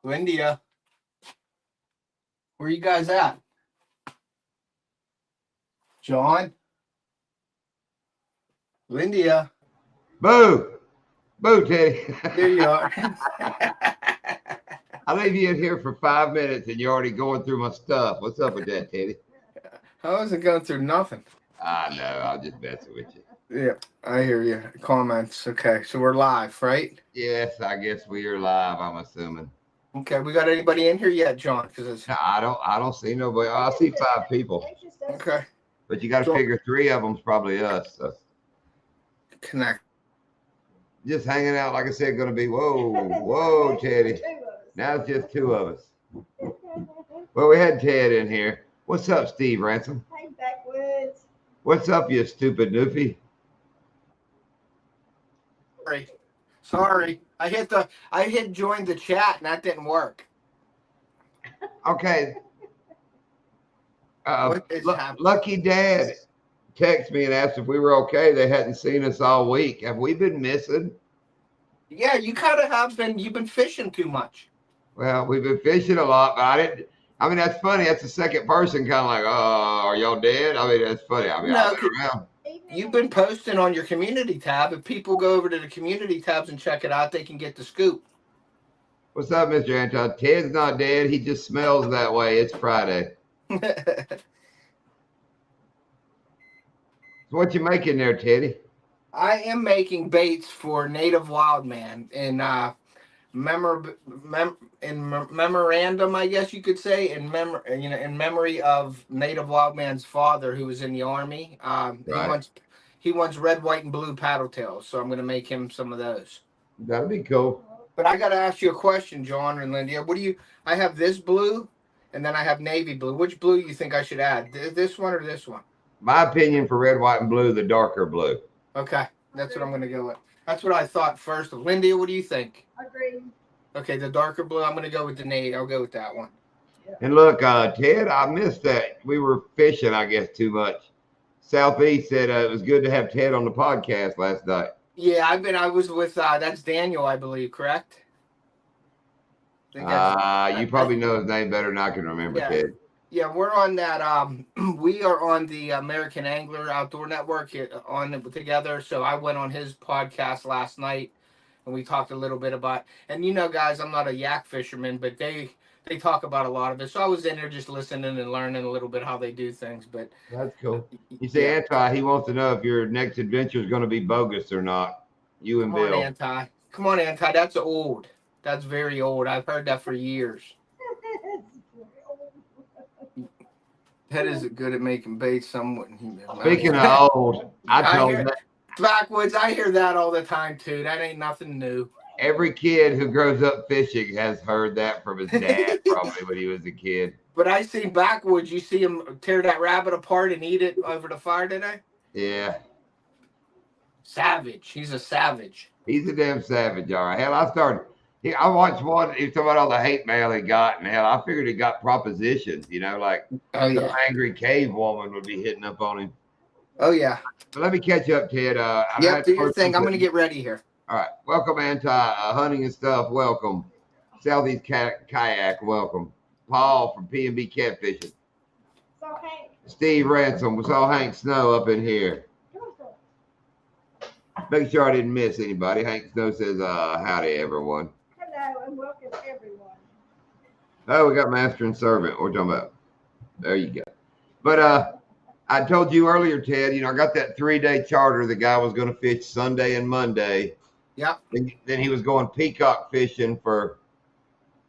Lindia, where you guys at? John? Lindia, Boo! Boo, Teddy. there you are. I leave you in here for 5 minutes and you're already going through my stuff. What's up with that, Teddy? I wasn't going through nothing. I know. I'm just messing with you. Yeah, I hear you. Comments. Okay, so we're live, right? Yes, I guess we are live, I'm assuming. Okay, we got anybody in here yet, John? Because it's No, I don't see nobody. I see 5 people. okay. But you got to John, figure 3 of them's probably us. So connect. just hanging out, like I said, going to be, whoa, Teddy. Now it's just 2 of us. Well, we had Ted in here. What's up, Steve Ransom? Hey, backwoods. What's up, you stupid newfie? Sorry. I hit join the chat and that didn't work. Okay. What is happening? Lucky Dad texted me and asked if we were okay. They hadn't seen us all week. Have we been missing? Yeah, you kind of have been. You've been fishing too much. Well, we've been fishing a lot, but I didn't. I mean, that's funny. That's the second person kind of like, oh, are y'all dead? I mean, that's funny. I mean, No, I've been around. You've been posting on your community tab. If people go over to the community tabs and check it out, they can get the scoop. What's up, Mr. Anton? Ted's not dead. He just smells that way. It's Friday. So what you making there, Teddy? I am making baits for Native Wildman in memorandum, I guess you could say, in memory of Native Wildman's father, who was in the army. Right. He wants red, white, and blue paddle tails, so I'm going to make him some of those. That'd be cool. But I got to ask you a question, John and Lindia. I have this blue, and then I have navy blue. Which blue you think I should add? This one or this one? My opinion for red, white, and blue, the darker blue. Okay, that's what I'm going to go with. That's what I thought first. Lindia, what do you think? Agreed. Okay, the darker blue. I'm going to go with the navy. I'll go with that one. And look, Ted, I missed that. We were fishing, I guess, too much. Southeast said it was good to have Ted on the podcast last night. Yeah, I was with that's Daniel, I believe, correct? You probably know his name better than I can remember, yeah. Ted. Yeah, we're on that. We are on the American Angler Outdoor Network on it together. So I went on his podcast last night, and we talked a little bit about. And guys, I'm not a yak fisherman, but they talk about a lot of it. So I was in there just listening and learning a little bit how they do things. But that's cool. You see, Anti, he wants to know if your next adventure is going to be bogus or not. You and Bill. Come on, Anti. That's old. That's very old. I've heard that for years. Ted isn't good at making baits. Speaking of old, I told him that. Backwoods, I hear that all the time, too. That ain't nothing new. Every kid who grows up fishing has heard that from his dad, probably when he was a kid. But I see Backwoods, you see him tear that rabbit apart and eat it over the fire today? Yeah. Savage. He's a savage. He's a damn savage, all right. Hell, I watched one. He was talking about all the hate mail he got, and hell, I figured he got propositions. Like some angry cave woman would be hitting up on him. Oh yeah. So let me catch up, Ted. Do your thing. I'm going to get ready here. All right. Welcome, Anti Hunting and Stuff. Welcome, Southeast Kayak. Welcome, Paul from P&B Catfishing. So Hank. Steve Ransom. We saw Hank Snow up in here. Make sure I didn't miss anybody. Hank Snow says, howdy, everyone. Hello, and welcome, everyone. Oh, we got master and servant. What we're talking about. There you go. But I told you earlier, Ted, I got that 3-day charter. The guy was going to fish Sunday and Monday. Yep. Then he was going peacock fishing for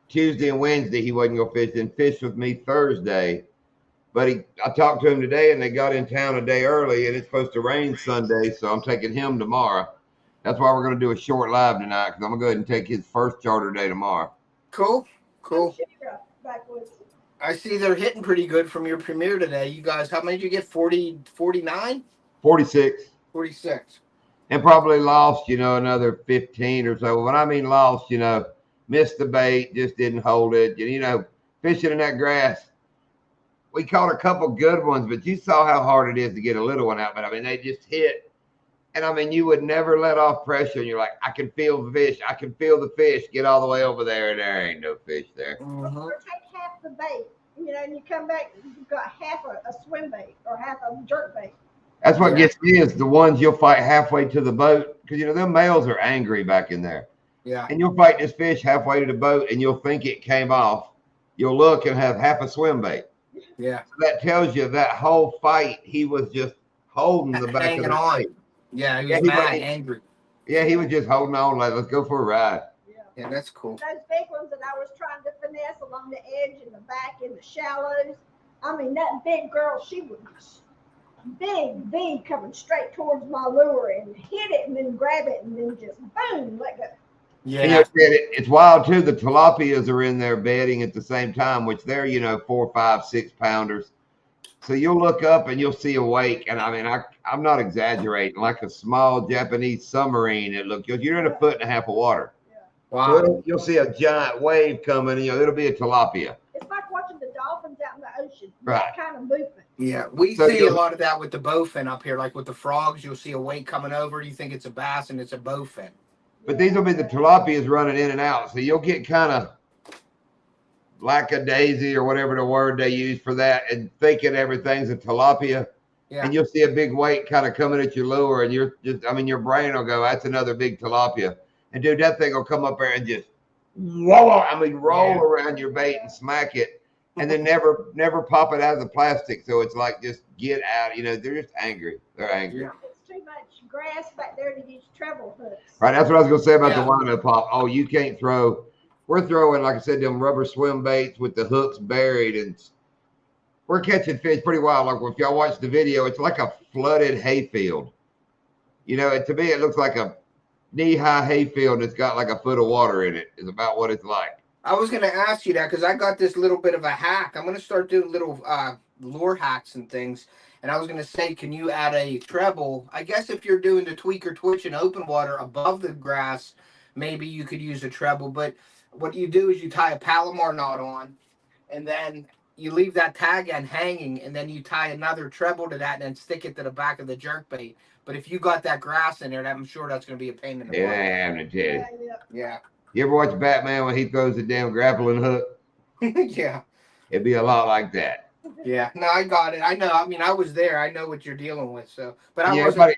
Tuesday and Wednesday. He wasn't going to fish. Then fish with me Thursday. But I talked to him today, and they got in town a day early, and it's supposed to rain Sunday, so I'm taking him tomorrow. That's why we're going to do a short live tonight, because I'm going to go ahead and take his first charter day tomorrow. Cool. I see they're hitting pretty good from your premiere today. You guys, how many did you get? 40, 49? 46. 46. And probably lost, another 15 or so. When I mean lost, missed the bait, just didn't hold it. Fishing in that grass. We caught a couple good ones, but you saw how hard it is to get a little one out. But, I mean, they just hit And I mean, you would never let off pressure. And you're like, I can feel the fish. I can feel the fish. Get all the way over there, and there ain't no fish there. Mm-hmm. Or take half the bait, and you come back, you've got half a swim bait or half a jerk bait. That's what Yeah. gets me is the ones you'll fight halfway to the boat because them males are angry back in there. Yeah. And you'll fight this fish halfway to the boat, and you'll think it came off. You'll look and have half a swim bait. Yeah. So that tells you that whole fight he was just holding the back Hanging of the on. bait. Yeah, he was Yeah, he mad, was- angry. Yeah, he was just holding on like, let's go for a ride. Yeah, that's cool. Those big ones that I was trying to finesse along the edge and the back in the shallows. I mean, that big girl, she was big V coming straight towards my lure and hit it and then grab it and then just boom, let go. Yeah. It's wild too. The tilapias are in there bedding at the same time, which they're 4, 5, 6 pounders. So you'll look up and you'll see a wake, and I mean I'm not exaggerating, like a small Japanese submarine. You're in 1.5 feet of water. Wow. So you'll see a giant wave coming, and it'll be a tilapia. It's like watching the dolphins out in the ocean. Right. That kind of movement. Yeah, we So see a lot of that with the bowfin up here, like with the frogs. You'll see a wake coming over. You think it's a bass, and it's a bowfin. But these will be the tilapias running in and out. So you'll get kind of lackadaisy or whatever the word they use for that, and thinking everything's a tilapia. Yeah. And you'll see a big weight kind of coming at your lure, and your brain will go, that's another big tilapia. And dude, that thing will come up there and just roll around your bait and smack it, and then never pop it out of the plastic. So it's like, just get out. They're just angry. They're angry. Yeah. It's too much grass back there to use treble hooks. Right. That's what I was going to say about Yeah. the wino pop. Oh, you can't throw. We're throwing, like I said, them rubber swim baits with the hooks buried, and we're catching fish pretty wild. Like if y'all watch the video, it's like a flooded hayfield. To me, it looks like a knee-high hayfield that's got like 1 foot of water in it. Is about what it's like. I was going to ask you that because I got this little bit of a hack. I'm going to start doing little lure hacks and things. And I was going to say, can you add a treble? I guess if you're doing the tweak or twitch in open water above the grass, maybe you could use a treble. But what you do is you tie a Palomar knot on, and then you leave that tag end hanging, and then you tie another treble to that and then stick it to the back of the jerkbait. But if you got that grass in there, I'm sure that's going to be a pain in the It butt. ain't happening, Teddy. Yeah. You ever watch Batman when he throws the damn grappling hook? Yeah. It'd be a lot like that. Yeah. No, I got it. I know. I mean, I was there. I know what you're dealing with. So, but I Yeah, wasn't.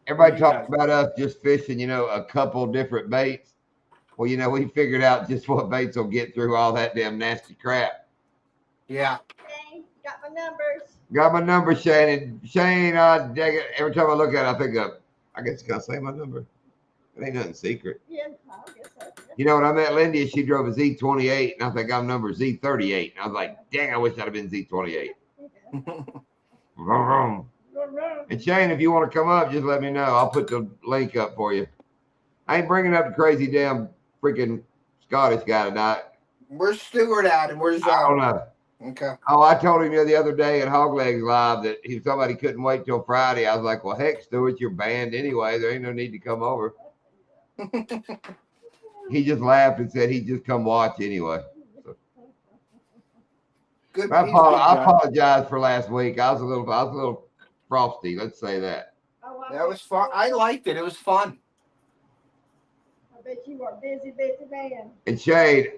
everybody You talks guys- about us just fishing, a couple different baits. Well, we figured out just what baits will get through all that damn nasty crap. Yeah. Okay, got my numbers. Got my number, Shane. And Shane, every time I look at it, I think I guess, can I say my number? It ain't nothing secret. Yeah, I guess so. When I met Lindy, she drove a Z28, and I think I'm number Z38. And I was like, dang, I wish I'd have been Z28. Vroom. And Shane, if you want to come up, just let me know. I'll put the link up for you. I ain't bringing up the crazy damn freaking Scottish guy tonight. Where's Stewart at? And where's I don't know. Okay. Oh, I told him the other day at Hog Legs Live that if somebody couldn't wait till Friday, I was like, well, heck, Stewart, you're banned anyway. There ain't no need to come over. He just laughed and said he'd just come watch anyway. Good. I he's a good guy. apologize for last week. I was a little frosty. Let's say that. Oh, That was fun. I liked it. It was fun. I bet you are busy man. And Shade,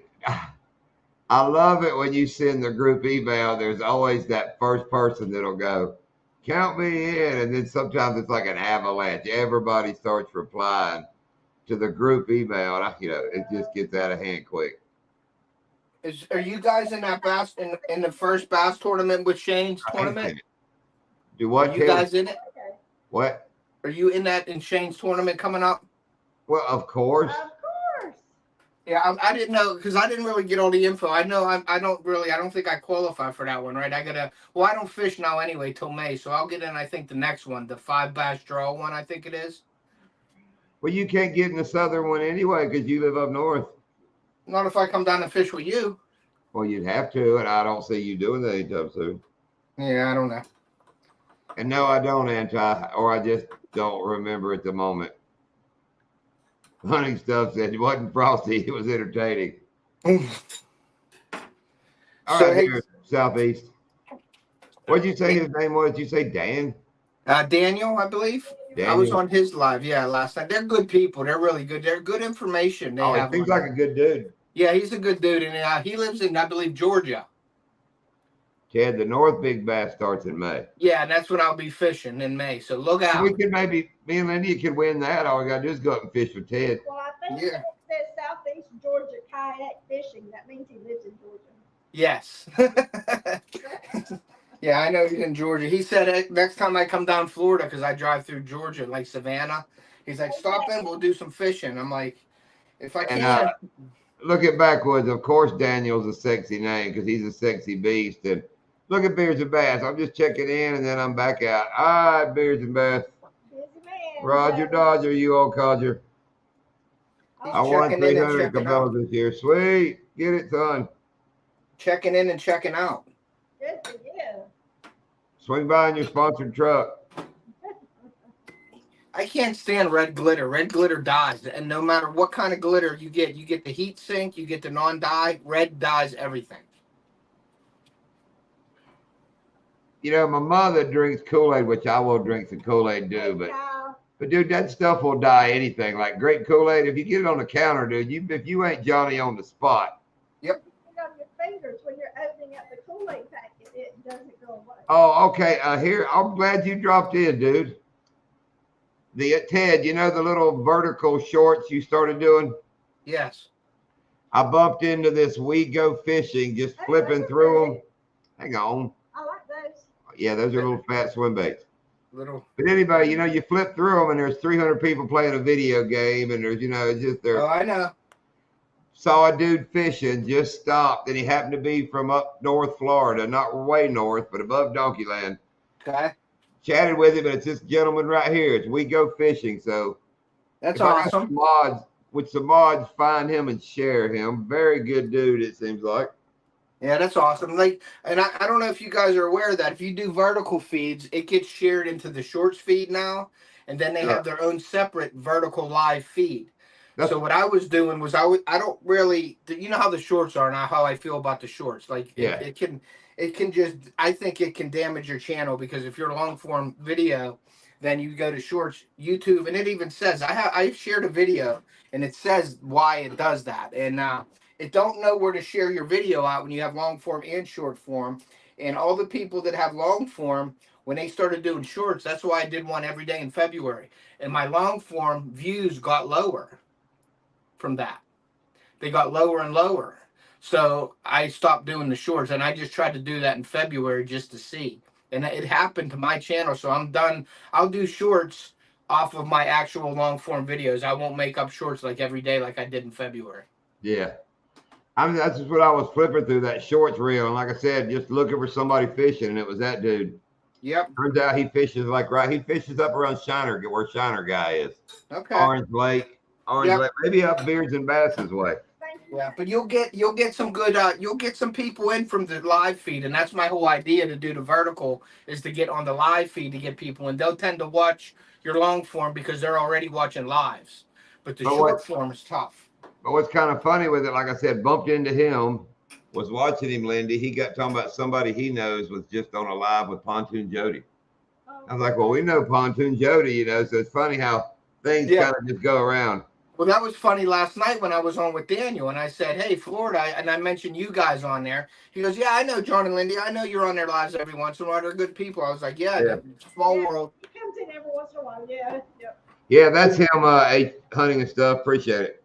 I love it when you send the group email. There's always that first person that'll go, count me in. And then sometimes it's like an avalanche. Everybody starts replying to the group email. And it just gets out of hand quick. Are you guys in that bass in the first bass tournament with Shane's tournament? Do what? Are you guys in it? Okay. What? Are you in Shane's tournament coming up? Well, of course. Of course. Yeah, I didn't know because I didn't really get all the info. I know I don't think I qualify for that one, right? I don't fish now anyway till May, so I'll get in. I think the next one, the 5 bass draw one, I think it is. Well, you can't get in the southern one anyway because you live up north. Not if I come down and fish with you. Well, you'd have to, and I don't see you doing that anytime soon. Yeah, I don't know. And no, I don't, or I just don't remember at the moment. Hunting stuff said it wasn't frosty, it was entertaining. All So, right, hey- here, Southeast. What'd you say his name was? Did you say Dan? Daniel, I believe. I was Daniel. on his live, yeah, last night. They're good people. They're really good. They're good information they Oh, he have seems on like there. a good dude. Yeah, he's a good dude, and he lives in, I believe, Georgia. Ted, the North Big Bass starts in May. Yeah, and that's when I'll be fishing in May. So look out. We could maybe, me and Lindy could win that. All we got to do is go up and fish with Ted. Well, I think Yeah. it says Southeast Georgia kayak fishing. That means he lives in Georgia. Yes. Yeah, I know he's in Georgia. He said next time I come down Florida, because I drive through Georgia, like Savannah, he's like, stop in, we'll do some fishing. I'm like, if I And can. look at Backwoods. Of course, Daniel's a sexy name because he's a sexy beast. And look at Beards and Bass. I'm just checking in and then I'm back out. All right, Beards and Bass. Busy man. Roger Dodger, you old codger. He's I won checking in and 300 checking out. cabela's this year. Sweet. Get it, son. Checking in and checking out. Good for you. Swing by in your sponsored truck. I can't stand red glitter. Red glitter dyes, and no matter what kind of glitter you get the heat sink, you get the non-dye. Red dyes everything. You know, my mother drinks Kool-Aid, which I will drink some Kool-Aid too, but dude, that stuff will dye anything. Like grape Kool-Aid, if you get it on the counter, dude, if you ain't Johnny on the spot. Yep. Put it on your fingers when you're opening up the Kool-Aid packet. It doesn't go away. Oh, okay. Here, I'm glad you dropped in, dude. Ted, you know the little vertical shorts you started doing? Yes. I bumped into this We Go Fishing, just flipping through them. Hang on. I like those. Yeah, those are little fat swim baits. Little. But anybody, you know, you flip through them and there's 300 people playing a video game and there's, you know, it's just there. Oh, I know. Saw a dude fishing, just stopped, and he happened to be from up north Florida, not way north, but above Donkeyland. Okay. Chatted with him, and it's this gentleman right here. It's We Go Fishing. So That's if I got awesome. some mods, with some mods, find him and share him. Very good dude, it seems like. Yeah, that's awesome. Like, and I don't know if you guys are aware of that. If you do vertical feeds, it gets shared into the shorts feed now, and then they have their own separate vertical live feed. So what I was doing was I don't really, you know how the shorts are now, how I feel about the shorts. Like it can just, I think it can damage your channel, because if you're a long form video, then you go to shorts, YouTube, and it even says, I shared a video and it says why it does that. And it don't know where to share your video out when you have long form and short form. And all the people that have long form, when they started doing shorts, that's why I did one every day in February. And my long form views got lower from that. They got lower and lower. So I stopped doing the shorts, and I just tried to do that in February just to see. And it happened to my channel. So I'm done. I'll do shorts off of my actual long form videos. I won't make up shorts like every day like I did in February. Yeah. I mean, that's just what I was flipping through, that shorts reel. And like I said, just looking for somebody fishing, and it was that dude. Yep. Turns out he fishes he fishes up around Shiner, where Shiner guy is. Okay. Orange Lake, maybe up Beards and Bass's way. Yeah, but you'll get some good you'll get some people in from the live feed, and that's my whole idea to do the vertical, is to get on the live feed to get people, and they'll tend to watch your long form because they're already watching lives. But the short form is tough. But what's kind of funny with it, like I said, bumped into him, was watching him, Lindy. He got talking about somebody he knows was just on a live with Pontoon Jody. I was like, well, we know Pontoon Jody, you know, so it's funny how things kind of just go around. Well, that was funny last night when I was on with Daniel, and I said, hey, Florida, and I mentioned you guys on there. He goes, yeah, I know John and Lindy. I know you're on their lives every once in a while. They're good people. I was like, yeah. Small world. He comes in every once in a while, yeah. Yeah, that's him hunting and stuff. Appreciate it.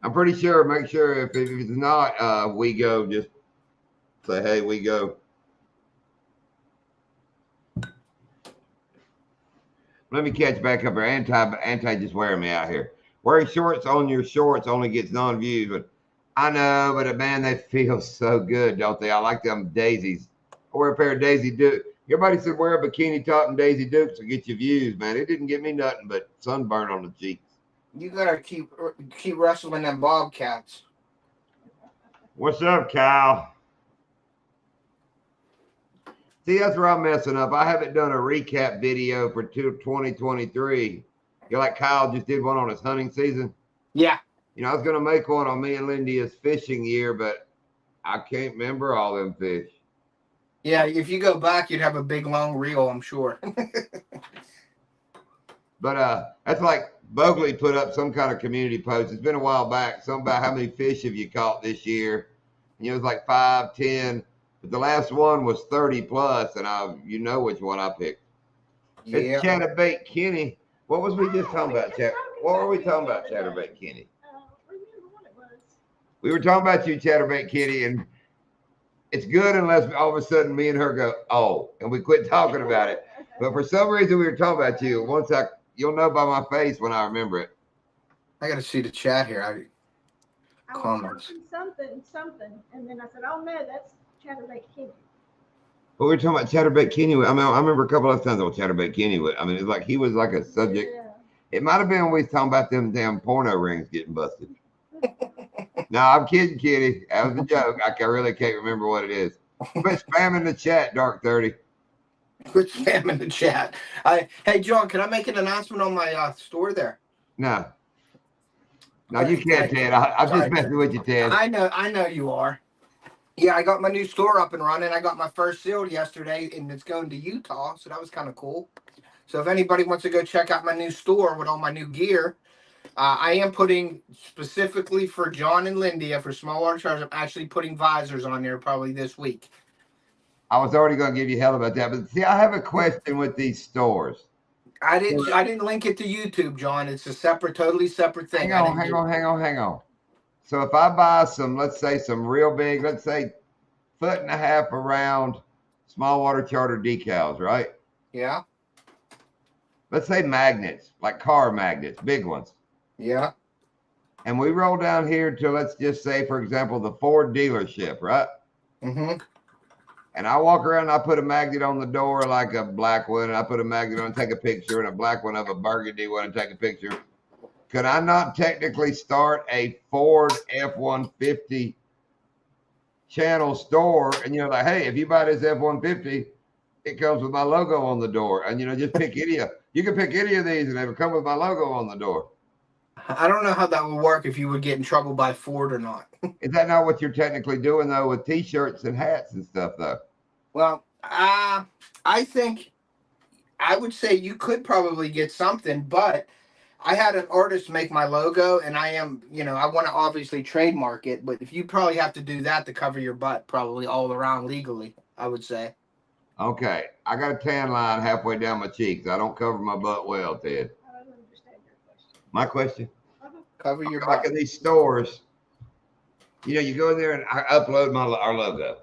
I'm pretty sure, make sure if it's not, We Go, just say, hey, We Go. Let me catch back up here. Anti just wearing me out here. Wearing shorts on your shorts only gets non-views, but I know, but man, they feel so good, don't they? I like them daisies. I wear a pair of Daisy Dukes. Everybody said wear a bikini top and Daisy Dukes to get you views, man. It didn't get me nothing but sunburn on the cheeks. You gotta keep wrestling them bobcats. What's up, Kyle? See, that's where I'm messing up. I haven't done a recap video for 2023. You like Kyle just did one on his hunting season? Yeah. You know, I was going to make one on me and Lindy's fishing year, but I can't remember all them fish. Yeah, if you go back, you'd have a big, long reel, I'm sure. But that's like Bogley put up some kind of community post. It's been a while back. Something about how many fish have you caught this year? And it was like 5, 10. But the last one was 30 plus, and you know which one I picked. It's Yeah. Chatterbait Kenny. What was we just talking about, Chat? What were we talking about, Chatterbait Kenny? Remember what it was. We were talking about you, Chatterbait Kitty, and it's good unless all of a sudden me and her go, oh, and we quit talking about it. But for some reason we were talking about you. You'll know by my face when I remember it. I got to see the chat here. I was Comments. searching something, and then I said, "Oh no, that's Chatterbait Kenny." But we were talking about Chatterbait Kenny. I mean, I remember a couple of times on Chatterbait Kenny. I mean, it's like he was like a subject. Yeah. It might have been when we was talking about them damn porno rings getting busted. No, I'm kidding, Kitty. That was a joke. I really can't remember what it is. Quit spamming the chat, Dark 30. Quit spamming the chat. Hey, John, can I make an announcement on my store there? No. No, you can't, Ted. I'm just messing with you, Ted. I know you are. Yeah, I got my new store up and running. I got my first sealed yesterday, and it's going to Utah, so that was kind of cool. So if anybody wants to go check out my new store with all my new gear, I am putting specifically for John and Lindia for small water charters. I'm actually putting visors on there probably this week. I was already going to give you hell about that, but see, I have a question with these stores. I didn't link it to YouTube, John. It's a totally separate thing. Hang on. So if I buy some, let's say some real big, let's say 1.5 foot around small water charter decals, right? Yeah. Let's say magnets, like car magnets, big ones. Yeah. And we roll down here to, let's just say, for example, the Ford dealership, right? Mm-hmm. And I walk around and I put a magnet on the door like a black one, and I put a magnet on and take a picture, and a black one of a burgundy one and take a picture. Could I not technically start a Ford F-150 channel store? And like, hey, if you buy this F-150, it comes with my logo on the door. And just pick you can pick any of these and it'll come with my logo on the door. I don't know how that would work, if you would get in trouble by Ford or not. Is that not what you're technically doing though with t-shirts and hats and stuff though? Well, I think I would say you could probably get something, but I had an artist make my logo, and I want to obviously trademark it, but if you probably have to do that to cover your butt, probably all around legally, I would say. Okay, I got a tan line halfway down my cheeks. I don't cover my butt well, Ted. I don't understand your question. My question? Cover your butt. Like in these stores, you go in there and I upload our logo,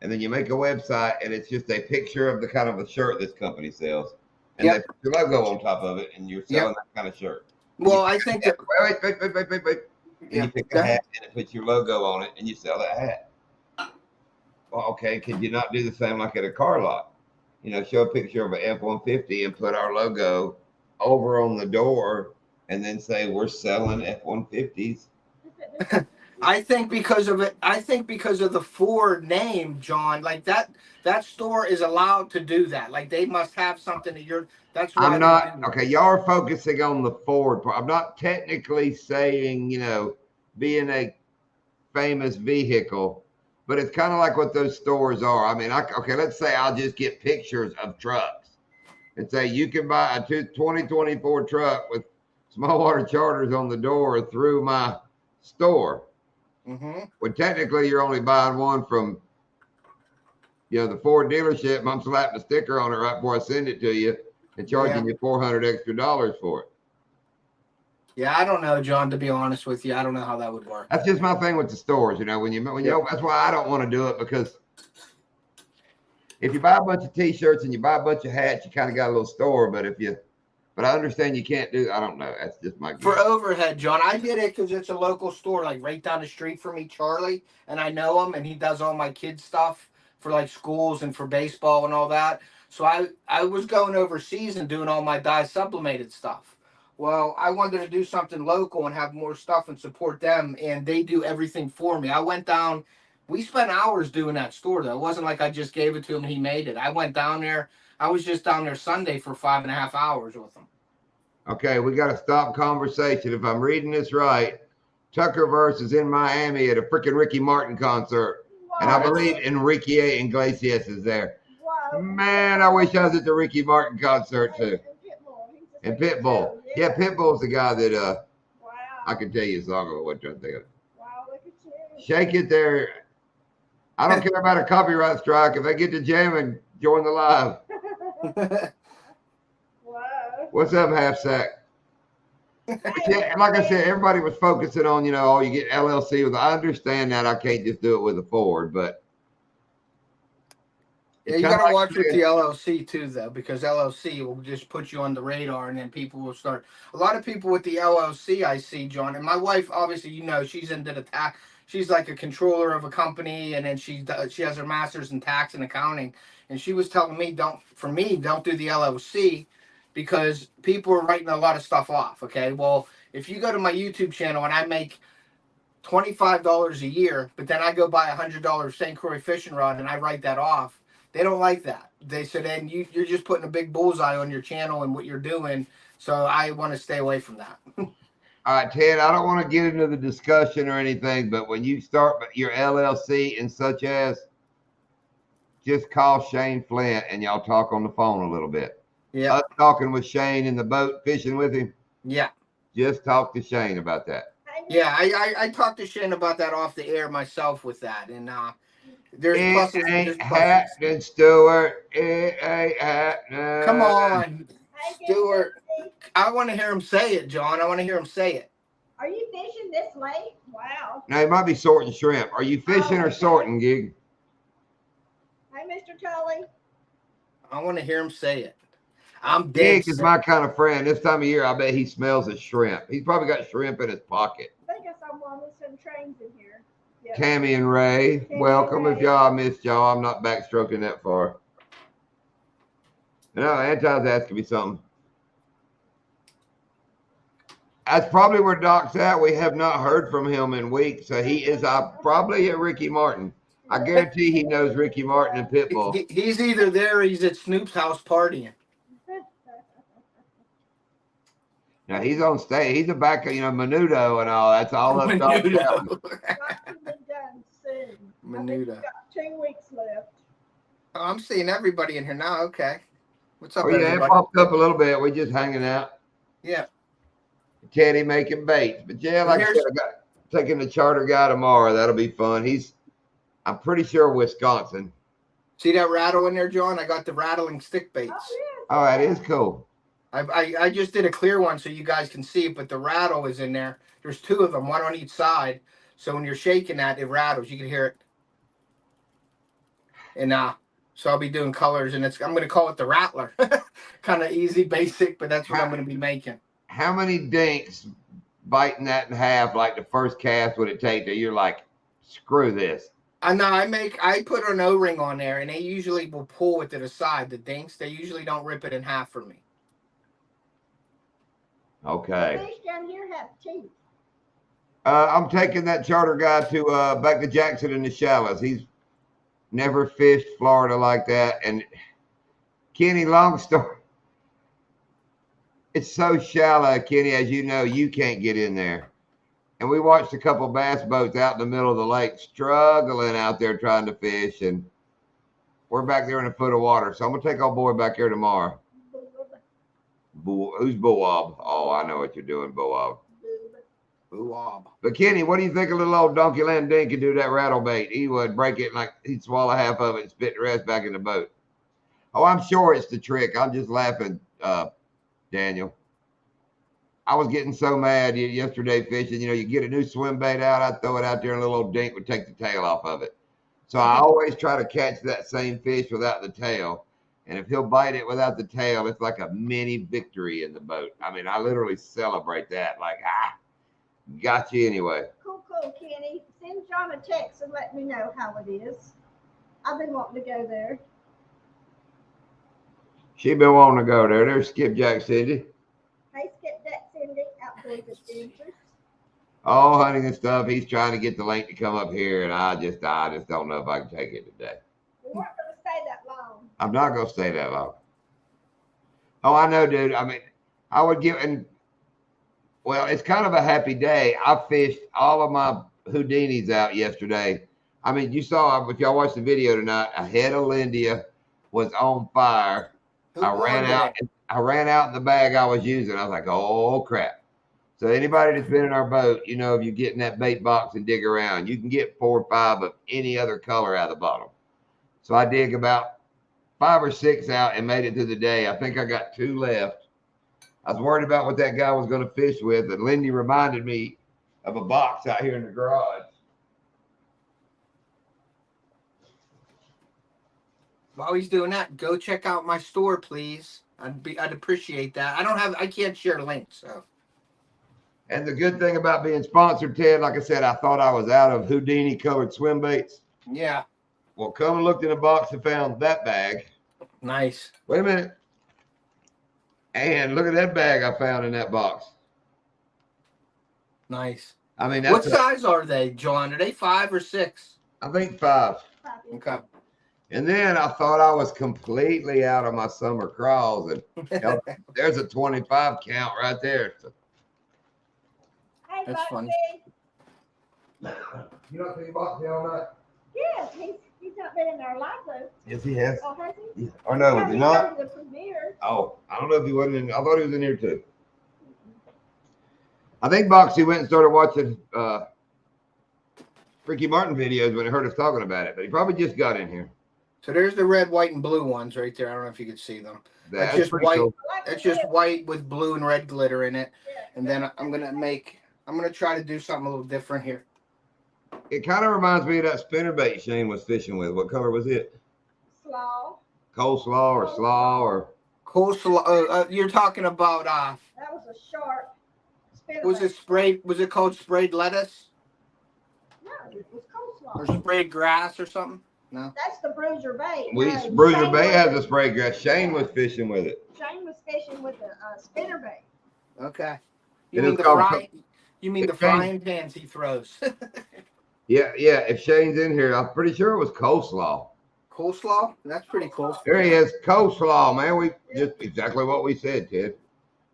and then you make a website, and it's just a picture of the kind of a shirt this company sells, and they put your logo on top of it, and you're selling that kind of shirt. Well, I think that. Wait. And you pick a hat, and it puts your logo on it, and you sell that hat. Well, okay, could you not do the same like at a car lot? Show a picture of an F-150 and put our logo over on the door, and then say we're selling F-150s. I think because of it. I think because of the Ford name, John. Like that store is allowed to do that. Like they must have something that That's why I'm not okay. Y'all are focusing on the Ford part. I'm not technically saying being a famous vehicle, but it's kind of like what those stores are. I mean, okay, let's say I'll just get pictures of trucks and say you can buy a 2024 truck with small water charters on the door through my store. Mm-hmm. Well, technically, you're only buying one from, the Ford dealership. I'm slapping a sticker on it right before I send it to you and charging you $400 extra for it. Yeah, I don't know, John. To be honest with you, I don't know how that would work. That's just my thing with the stores. When that's why I don't want to do it, because if you buy a bunch of t-shirts and you buy a bunch of hats, you kind of got a little store. But I understand you can't do. I don't know. That's just my guess. For overhead, John, I did it because it's a local store, like right down the street from me, Charlie, and I know him, and he does all my kids' stuff for like schools and for baseball and all that. So I was going overseas and doing all my dye sublimated stuff. Well, I wanted to do something local and have more stuff and support them, and they do everything for me. I went down. We spent hours doing that store, though. It wasn't like I just gave it to him and he made it. I went down there. I was just down there Sunday for 5.5 hours with him. Okay, we got to stop conversation. If I'm reading this right, Tuckerverse is in Miami at a freaking Ricky Martin concert. Wow. And I believe Enrique Iglesias is there. Wow. Man, I wish I was at the Ricky Martin concert too. And Pitbull, he's And Pitbull. Yeah, Pitbull's the guy that I Wow. can tell you a song of what you're thinking. Wow, look at you. Shake it there. I don't care about a copyright strike. If they get to jamming, join the live. Wow. What's up, Half Sack? Yeah, like I said, everybody was focusing on, oh, you get LLC with. I understand that I can't just do it with a Ford, but Yeah, you got to watch with the LLC too, though, because LLC will just put you on the radar, and then people will start. A lot of people with the LLC, I see, John, and my wife, obviously, she's into the tax. She's like a controller of a company, and then she has her master's in tax and accounting. And she was telling me, don't do the LLC, because people are writing a lot of stuff off. Okay, well, if you go to my YouTube channel and I make $25 a year, but then I go buy $100 St. Croix fishing rod and I write that off. They don't like that. They said, then you're just putting a big bullseye on your channel and what you're doing. So I want to stay away from that. All right, Ted, I don't want to get into the discussion or anything, but when you start your LLC and such as, just call Shane Flint and y'all talk on the phone a little bit. Yeah. Us talking with Shane in the boat, fishing with him. Yeah. Just talk to Shane about that. Yeah, I talked to Shane about that off the air myself with that, and there's pluses. There's pluses. Happening, Stuart. It ain't happening. Come on, Stuart. I want to hear him say it, John. I want to hear him say it. Are you fishing this late? Wow. Now, he might be sorting shrimp. Are you fishing or sorting, Gig? Hey, Mr. Tully. I want to hear him say it. I'm dead. Gig is my kind of friend. This time of year, I bet he smells a shrimp. He's probably got shrimp in his pocket. I think I saw one with some trains in here. Yep. Tammy and Ray, Tammy welcome. and If Ray. y'all missed y'all, I'm not backstroking that far. No, Anti's asking me something. That's probably where Doc's at. We have not heard from him in weeks, so he is probably at Ricky Martin. I guarantee he knows Ricky Martin and Pitbull. He's either there or he's at Snoop's house partying. Now he's on stage. He's a back, Menudo and all. That's all up Doc's alley. Got to be done soon. I think we've Menudo. got 2 weeks left. Oh, I'm seeing everybody in here now. Okay. What's up, Oh, yeah, it everybody? popped up a little bit. We're just hanging out. Yeah. Teddy making baits. But yeah, like I said, I got taking the charter guy tomorrow. That'll be fun. I'm pretty sure Wisconsin. See that rattle in there, John? I got the rattling stick baits. Oh, that is cool. I just did a clear one so you guys can see it, but the rattle is in there. There's 2 of them, one on each side. So when you're shaking that, it rattles. You can hear it. And so I'll be doing colors, and I'm going to call it the Rattler. Kind of easy, basic, but that's what I'm going to be making. How many dinks biting that in half, like the first cast, would it take that you're like, screw this? I know I put an O-ring on there, and they usually will pull it to the side. The dinks, they usually don't rip it in half for me. Okay. The fish down here have teeth. I'm taking that charter guy to back to Jackson in the shallows. He's never fished Florida like that. And Kenny, long story. It's so shallow, Kenny, as you know, you can't get in there. And we watched a couple bass boats out in the middle of the lake struggling out there trying to fish. And we're back there in a foot of water. So I'm going to take our boy back here tomorrow. Who's Boab? Oh, I know what you're doing, Boab. Boab. But Kenny, what do you think a little old Donkey Land Dink could do that rattle bait? He would break it like he'd swallow half of it and spit the rest back in the boat. Oh, I'm sure it's the trick. I'm just laughing, Daniel. I was getting so mad yesterday fishing. You get a new swim bait out, I'd throw it out there and a little old dink would take the tail off of it. So I always try to catch that same fish without the tail. And if he'll bite it without the tail, it's like a mini victory in the boat. I mean, I literally celebrate that. Like, got you anyway. Cool, Kenny. Send John a text and let me know how it is. I've been wanting to go there. She been wanting to go there. There's Skipjack Cindy. Hey, Skipjack Cindy, Outdoors Adventures. All hunting and stuff. He's trying to get the link to come up here, and I just don't know if I can take it today. We weren't going to stay that long. I'm not going to stay that long. Oh, I know, dude. I mean, I would give, and well, it's kind of a happy day. I fished all of my Houdinis out yesterday. I mean, you saw, if y'all watched the video tonight, a head of Lindia was on fire. I ran out. I ran out in the bag I was using. I was like, oh crap. So anybody that's been in our boat, you know, if you get in that bait box and dig around, you can get 4 or 5 of any other color out of the bottom. So I dig about 5 or 6 out and made it through the day. I think I got 2 left. I was worried about what that guy was going to fish with, and Lindy reminded me of a box out here in the garage. While he's doing that, go check out my store, please. I'd appreciate that. I can't share links, so. And the good thing about being sponsored, Ted, like I said, I thought I was out of Houdini colored swim baits. Yeah. Well, come and looked in the box and found that bag. Nice. Wait a minute. And look at that bag I found in that box. Nice. I mean, what size are they, John? Are they 5 or 6? I think 5. Okay. And then I thought I was completely out of my summer crawls, and hell, there's a 25 count right there. So. Hey, That's funny. You not think about all night? Yes, he's not been in our live though. Yes, he has. Oh, has he? Yeah. Or no, was he not? The premiere. Oh, I don't know if he wasn't in. I thought he was in here too. I think Boxy went and started watching Ricky Martin videos when he heard us talking about it, but he probably just got in here. So there's the red, white, and blue ones right there. I don't know if you can see them. That's just white. cool. It's just white with blue and red glitter in it. And then I'm gonna try to do something a little different here. It kind of reminds me of that spinnerbait Shane was fishing with. What color was it? Slaw. Coleslaw or slaw or Coleslaw. You're talking about That was a sharp spinner. was it sprayed? Was it called sprayed lettuce No, it was coleslaw. or sprayed grass or something? No. That's the bruiser bait. Bruiser bait has a spray grass. Shane was fishing with it. Shane was fishing with a spinner bait. Okay. You mean the frying pans he throws? Yeah. If Shane's in here, I'm pretty sure it was coleslaw. Coleslaw? That's pretty cool. There he is, coleslaw, man. We just exactly what we said, Ted.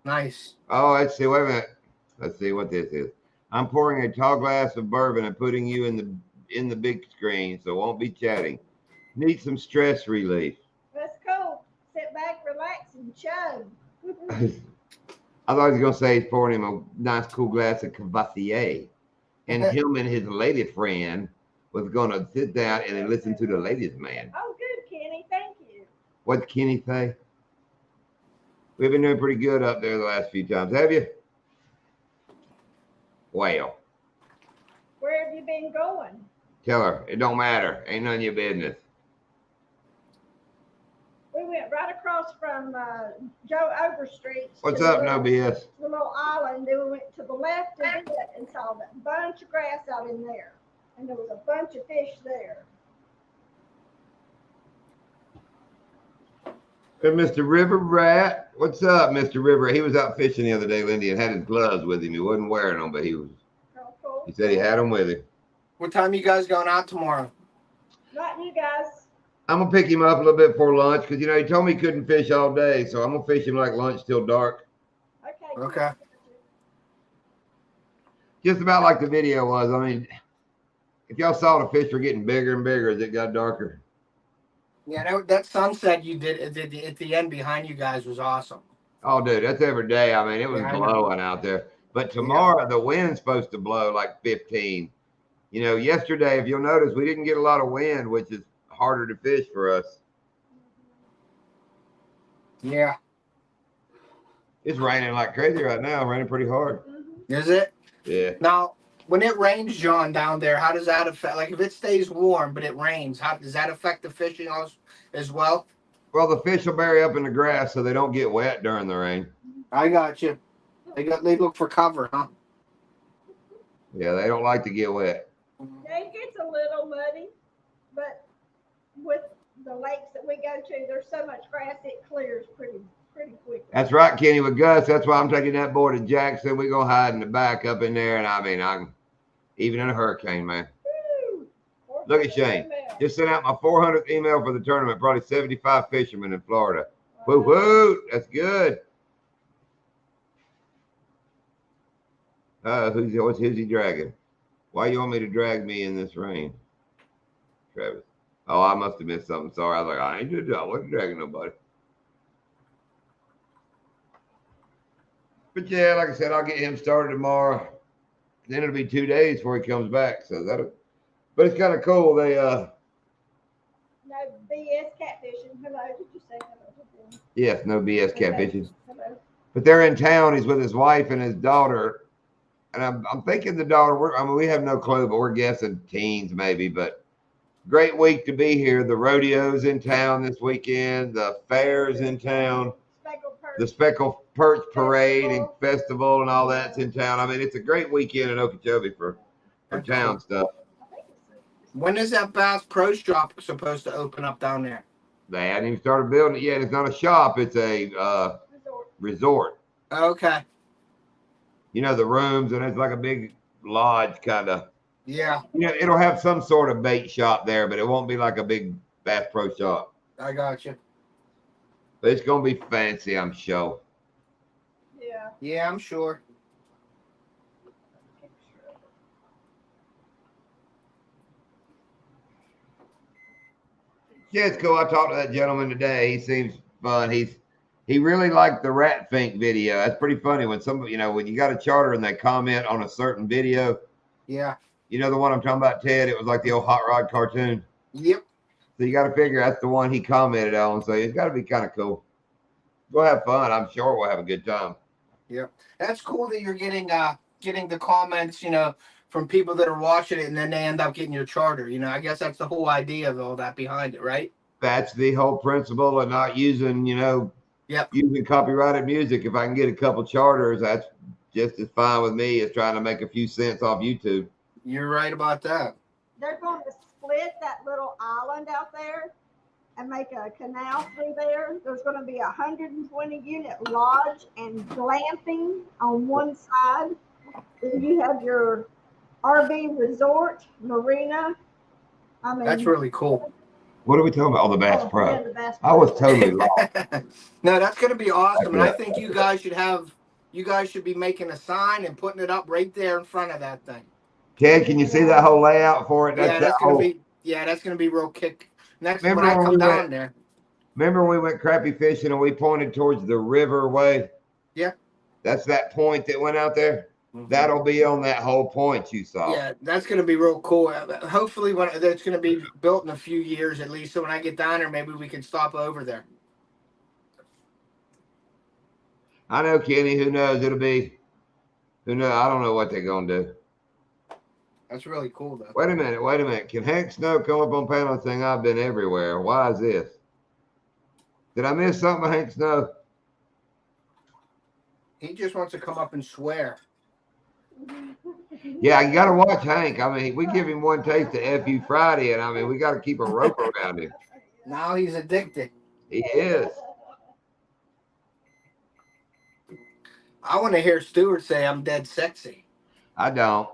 Nice. Oh, let's see. Wait a minute. Let's see what this is. I'm pouring a tall glass of bourbon and putting you in the big screen, so won't be chatting. Need some stress relief. That's cool. Sit back, relax, and chug. I thought he was gonna say he's pouring him a nice cool glass of Cavassier, and him and his lady friend was gonna sit down and then listen to the ladies' man. Oh, good, Kenny. Thank you. What'd Kenny say? We've been doing pretty good up there the last few times, have you? Well, Where have you been going? tell her it don't matter. Ain't none of your business. We went right across from Joe Overstreet. What's up, no BS? The little island. Then we went to the left of it and saw that bunch of grass out in there. And there was a bunch of fish there. Hey, Mr. River Rat. What's up, Mr. River? He was out fishing the other day, Lindy, and had his gloves with him. He wasn't wearing them, but he was. Oh, cool. He said he had them with him. What time you guys going out tomorrow? Not you guys. I'm gonna pick him up a little bit before lunch because he told me he couldn't fish all day, so I'm gonna fish him like lunch till dark. Okay. Okay. Just about like the video was. I mean, if y'all saw the fish were getting bigger and bigger as it got darker. Yeah, that sunset you did at the end behind you guys was awesome. Oh, dude, that's every day. I mean, it was blowing out there. But tomorrow, the wind's supposed to blow like 15. You know, yesterday, if you'll notice, we didn't get a lot of wind, which is harder to fish for us. Yeah. It's raining like crazy right now. Raining pretty hard. Is it? Yeah. Now, when it rains, John, down there, how does that affect? Like, if it stays warm but it rains, how does that affect the fishing as well? Well, the fish will bury up in the grass so they don't get wet during the rain. I got you. They look for cover, huh? Yeah, they don't like to get wet. Yeah, it gets a little muddy, but with the lakes that we go to, there's so much grass it clears pretty quickly. That's right, Kenny, with Gus. That's why I'm taking that boy to Jackson. We're gonna hide in the back up in there, and I mean, I'm even in a hurricane, man. Woo! Look at Shane. Just sent out my 400th email for the tournament. Probably 75 fishermen in Florida. Woo woo! That's good. Who's he dragging? Why you want me to drag me in this rain, Travis? Oh, I must have missed something. Sorry. I was like, I wasn't dragging nobody. But yeah, like I said, I'll get him started tomorrow. Then it'll be 2 days before he comes back. So that'll. But it's kind of cool. They No BS catfishing. Hello, did you say hello to them? yes, no BS catfishing. Hello. But they're in town. He's with his wife and his daughter. And I'm thinking the daughter. I mean, we have no clue, but we're guessing teens maybe. But great week to be here. The rodeo's in town this weekend. The fair's in town. Speckled perch. The Speckled Perch Parade and Festival and all that's in town. I mean, it's a great weekend in Okeechobee for That's town cool. stuff. When is that Bass Pro Shop supposed to open up down there? They hadn't even started building it yet. It's not a shop. It's a resort. Okay. You know, the rooms, and it's like a big lodge kind of. Yeah, You know, it'll have some sort of bait shop there, but it won't be like a big Bass Pro Shop. I got you. But it's going to be fancy, I'm sure. Yeah. Yeah, I'm sure. Yeah, it's cool. I talked to that gentleman today. He seems fun. He really liked the rat fink video. That's pretty funny when somebody, you know, when you got a charter and they comment on a certain video. Yeah. You know the one I'm talking about, Ted? It was like the old Hot Rod cartoon. Yep. So you got to figure that's the one he commented on. So it's got to be kind of cool. We'll have fun. I'm sure we'll have a good time. Yep. That's cool that you're getting the comments, you know, from people that are watching it, and then they end up getting your charter. You know, I guess that's the whole idea of all that behind it, right? That's the whole principle of not using, you know, Yep. using copyrighted music. If I can get a couple charters, that's just as fine with me as trying to make a few cents off YouTube. You're right about that. They're going to split that little island out there and make a canal through there. There's going to be a 120 unit lodge and glamping on one side. Then you have your RV resort, marina. I mean, That's really cool. What are we talking about? Oh, the Bass yeah, Pro. the Bass I was Pro. totally lost. No, that's going to be awesome, and I Yeah. think you guys should be making a sign and putting it up right there in front of that thing. Ted, can you see that whole layout for it? Yeah, that's whole, gonna be real kick. Next Remember when I when come we down went- there. Remember we went crappie fishing and we pointed towards the river way? Yeah. That's that point that went out there. That'll be on that whole point you saw. Yeah, that's gonna be real cool. Hopefully, when that's gonna be built in a few years at least, so when I get down there, maybe we can stop over there. I know, Kenny. Who knows? It'll be. Who knows? I don't know what they're gonna do. That's really cool, though. Wait a minute. Can Hank Snow come up on panel and saying I've been everywhere? Why is this? Did I miss something, Hank Snow? He just wants to come up and swear. Yeah, you got to watch Hank. I mean, we give him one taste of FU Friday, and I mean, we got to keep a rope around him. Now he's addicted. He is. I want to hear Stewart say I'm dead sexy. I don't.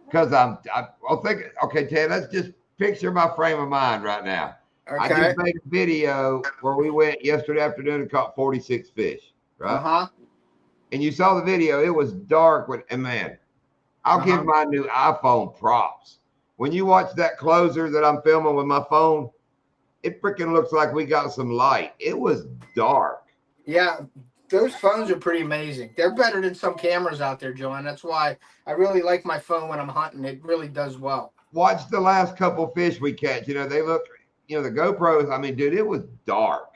Because I'll think, okay, Ted, let's just picture my frame of mind right now. I Okay. just made a video where we went yesterday afternoon and caught 46 fish, right? Uh-huh. And you saw the video. It was dark. And man, I'll give my new iPhone props. When you watch that closer that I'm filming with my phone, it freaking looks like we got some light. It was dark. Yeah, those phones are pretty amazing. They're better than some cameras out there, Joanne. That's why I really like my phone when I'm hunting. It really does well. Watch the last couple fish we catch. You know, they look, you know, the GoPros, I mean, dude, it was dark.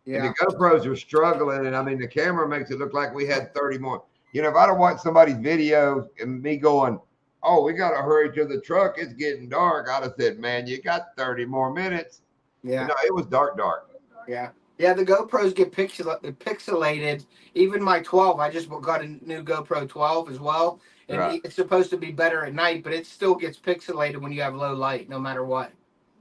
Yeah. And the GoPros are struggling. And I mean, the camera makes it look like we had 30 more. You know, if I'd have watched somebody's video and me going, oh, we got to hurry to the truck, it's getting dark, I'd have said, man, you got 30 more minutes. Yeah. But no, it was dark. Yeah. Yeah, the GoPros get pixelated. Even my 12, I just got a new GoPro 12 as well. And Right. it's supposed to be better at night, but it still gets pixelated when you have low light, no matter what.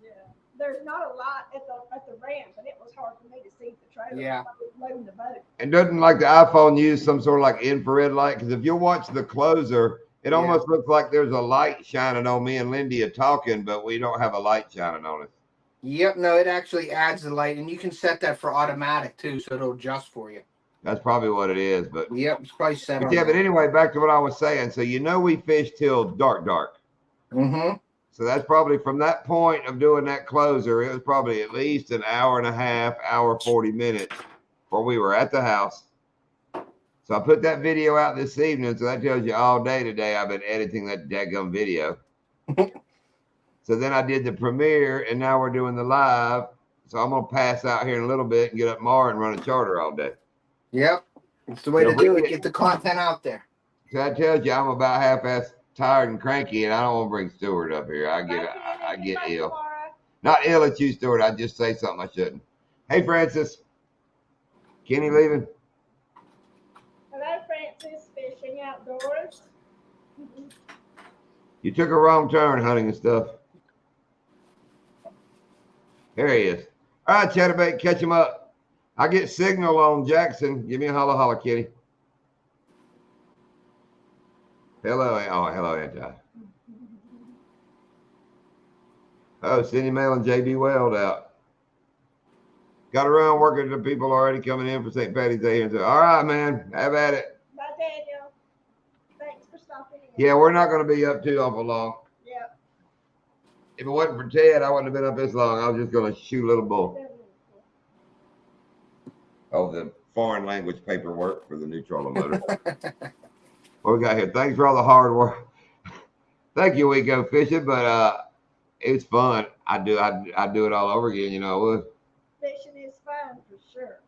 Yeah. There's not a lot at the ramp, and it was hard for me to see the trailer. Yeah. I was loading the boat. And doesn't like the iPhone use some sort of like infrared light? Because if you watch the closer, it almost looks like there's a light shining on me and Lindy are talking, but we don't have a light shining on us. Yep, no, it actually adds the light, and you can set that for automatic too, so it'll adjust for you. That's probably what it is. But Yep, it's probably set on. yeah, but anyway, back to what I was saying. So you know we fish till dark. Mm-hmm. So that's probably from that point of doing that closer, it was probably at least an hour and a half, hour 40 minutes before we were at the house. So I put that video out this evening. So that tells you all day today I've been editing that daggum video. So then I did the premiere, and now we're doing the live. So I'm going to pass out here in a little bit and get up tomorrow and run a charter all day. Yep. It's the way to do it. Get the content out there. So that tells you I'm about half-ass tired and cranky, and I don't want to bring Stuart up here. I get ill. Tomorrow. Not ill at you, Stuart. I just say something I shouldn't. Hey, Francis. Kenny leaving? Hello, Francis, fishing outdoors. You took a wrong turn hunting and stuff. There he is. All right, Chatterbait, catch him up. I get signal on Jackson. Give me a holla, holla, kitty. Hello. Oh, hello, Anti. Oh, Cindy Mail and JB Weld out. Got around working to people already coming in for St. Patty's Day. And so, all right, man, have at it. Bye, Daniel. Thanks for stopping in. Yeah, we're not going to be up too awful long. Yep. If it wasn't for Ted, I wouldn't have been up this long. I was just going to shoot a little bull. Oh, the foreign language paperwork for the new trolling motor. What we got here? Thanks for all the hard work. Thank you, We Go Fishing, but it's fun. I do it all over again, you know. Fishing is fun for sure.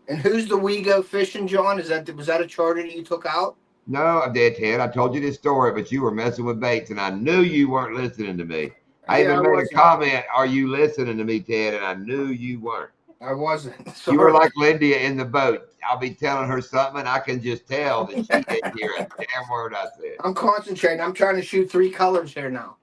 And who's the We Go Fishing, John? Was that a charter that you took out? No, I did, Ted. I told you this story, but you were messing with baits, and I knew you weren't listening to me. I even made a comment, "Are you listening to me, Ted?" And I knew you weren't. I wasn't. Sorry. You were like Linda in the boat. I'll be telling her something, and I can just tell that she didn't hear a damn word I said. I'm concentrating. I'm trying to shoot 3 colors here now.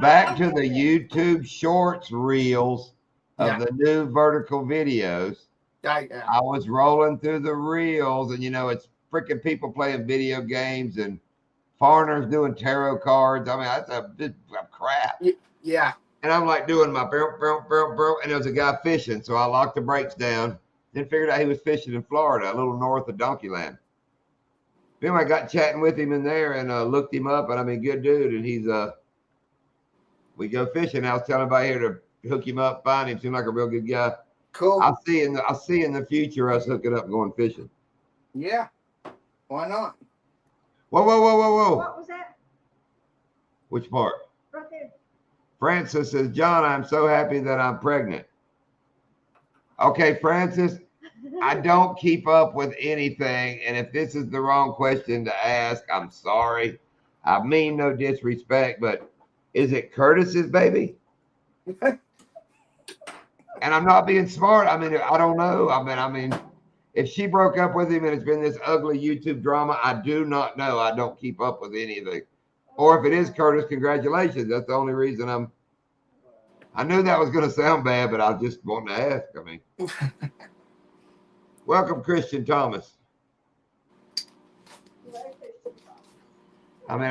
Back to the YouTube Shorts reels of the new vertical videos. I was rolling through the reels, and, you know, it's freaking people playing video games and foreigners doing tarot cards. I mean, that's a crap. Yeah. And I'm like doing my and there was a guy fishing. So I locked the brakes down, then figured out he was fishing in Florida, a little north of Donkeyland. Anyway, I got chatting with him in there and looked him up, and I mean, good dude. And he's we go fishing. I was telling everybody here to hook him up, find him. Seemed like a real good guy. Cool. I'll see in the future us hooking up and going fishing. Yeah. Why not? Whoa. What was that? Which part? Right there. Francis says, John, I'm so happy that I'm pregnant. Okay, Francis, I don't keep up with anything. And if this is the wrong question to ask, I'm sorry. I mean no disrespect, but is it Curtis's baby? And I'm not being smart. I mean, I don't know. I mean, if she broke up with him and it's been this ugly YouTube drama, I do not know. I don't keep up with anything. Or if it is Curtis, congratulations. That's the only reason I knew that was going to sound bad, but I just wanted to ask. I mean, welcome, Christian Thomas. I mean,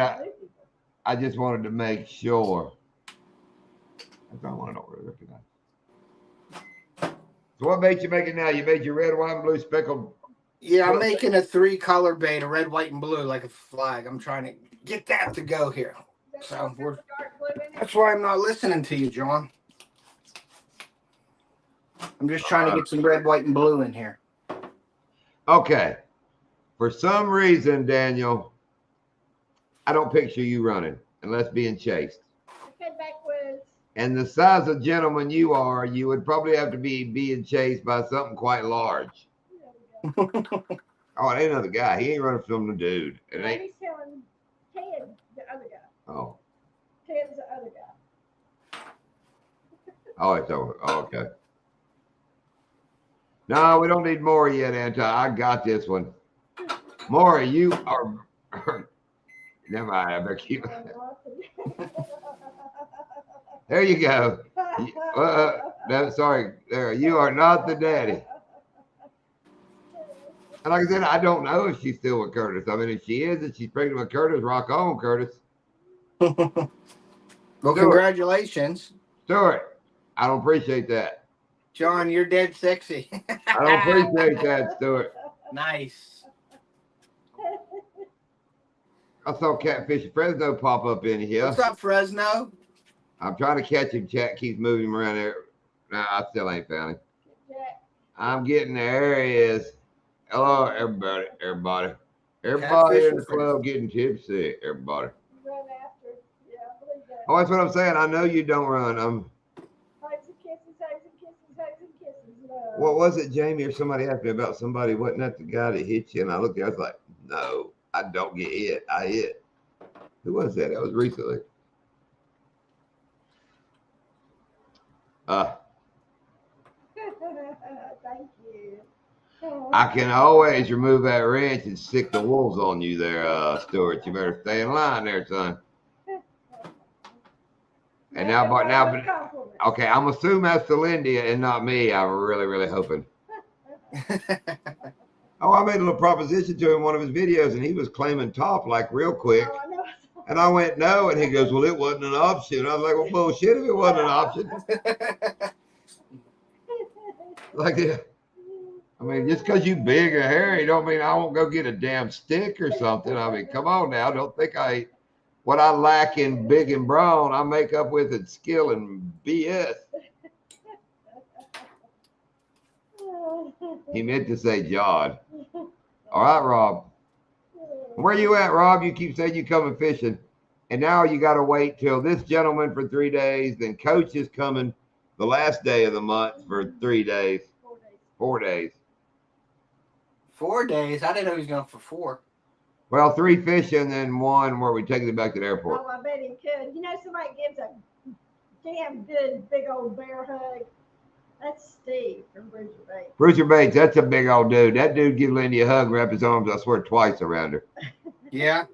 I just wanted to make sure. I don't want to know where to recognize. So what bait you making now? You made your red, white, and blue speckled. Yeah, I'm making a 3-color bait, a red, white, and blue, like a flag. I'm trying to get that to go here. So that's why I'm not listening to you, John. I'm just trying to get some red, white, and blue in here. Okay. For some reason, Daniel, I don't picture you running unless being chased. Okay, backwards. And the size of gentleman you are, you would probably have to be being chased by something quite large. Oh, it ain't another guy. He ain't running from the dude. It ain't. He's telling Ted, the other guy. Oh. Ted's the other guy. Oh, it's over. Oh, okay. No, we don't need more yet, Anti. I got this one. Maury, you are. Never mind. I better keep. There you go. No, sorry. There, you are not the daddy. And like I said, I don't know if she's still with Curtis. I mean, if she is, if she's pregnant with Curtis, rock on, Curtis. Well, congratulations. Stuart, I don't appreciate that. John, you're dead sexy. I don't appreciate that, Stuart. Nice. I saw Catfish Fresno pop up in here. What's up, Fresno? I'm trying to catch him. Chat keeps moving him around there. Nah, I still ain't found him. I'm getting the areas. Hello, everybody. Everybody in Catfish the or fish? club getting tipsy. Everybody. Run after. Yeah, I believe that. Oh, that's what I'm saying. I know you don't run. Hugs and kisses, hugs and kisses, hugs and kisses. Love. What was it, Jamie, or somebody asked me about somebody? Wasn't that the guy that hit you? And I looked at it, I was like, no, I don't get hit. I hit. Who was that? That was recently. Thank you. I can always remove that wrench and stick the wolves on you there, Stuart. You better stay in line there, son. And now, okay, I'm assuming that's the Lindy and not me. I'm really, really hoping. Oh, I made a little proposition to him in one of his videos, and he was claiming top like real quick. Oh, I know. And I went, no. And he goes, well, it wasn't an option. I was like, well, bullshit if it wasn't an option. Like, I mean, just because you big or hairy don't mean I won't go get a damn stick or something. I mean, come on now. Don't think what I lack in big and brown, I make up with in skill and BS. He meant to say John. All right, Rob. Where you at, Rob? You keep saying you coming fishing. And now you got to wait till this gentleman for 3 days. Then Coach is coming the last day of the month for 3 days. 4 days. 4 days? I didn't know he was going for 4. Well, 3 fishing, then 1 where we take it back to the airport. Oh, I bet he could. You know, somebody gives a damn good big old bear hug. That's Steve from Bruiser Bates. Bruiser Bates, that's a big old dude. That dude give Lindy a hug, wrap his arms, I swear, twice around her. Yeah. It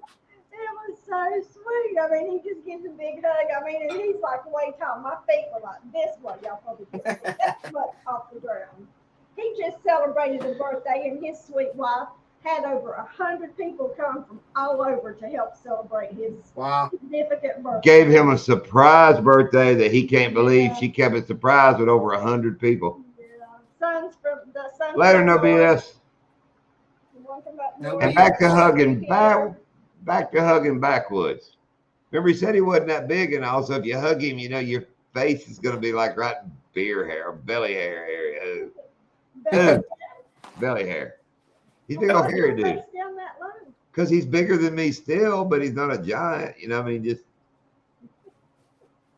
was so sweet. I mean, he just gives a big hug. I mean, and he's like way tall. My feet were like this way. Y'all probably can't see that much off the ground. He just celebrated a birthday, and his sweet wife had over 100 people come from all over to help celebrate his significant birthday. Gave him a surprise birthday that he can't believe. She kept it surprise with over 100 people. Yeah. Later, no BS. No And BS. back to hugging backwoods. Remember, he said he wasn't that big, and also if you hug him, you know your face is going to be like right in beer hair, belly hair area. Belly hair. He's big old hairy dude. Because he's bigger than me still, but he's not a giant. You know what I mean? Just,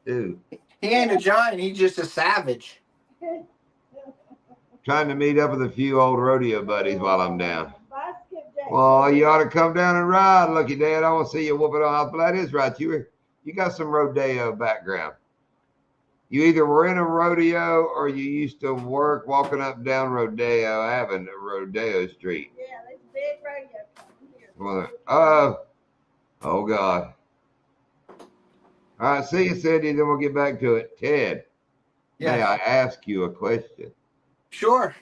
dude. He ain't a giant. He's just a savage. Trying to meet up with a few old rodeo buddies while I'm down. Well, you ought to come down and ride, Lucky Dad. I want to see you whooping on. That is right. You got some rodeo background. You either were in a rodeo or you used to work walking up and down Rodeo Avenue, Rodeo Street. Yeah, there's a big rodeo coming here. Oh, God. All right, see you, Cindy. Then we'll get back to it. Ted, may I ask you a question? Sure.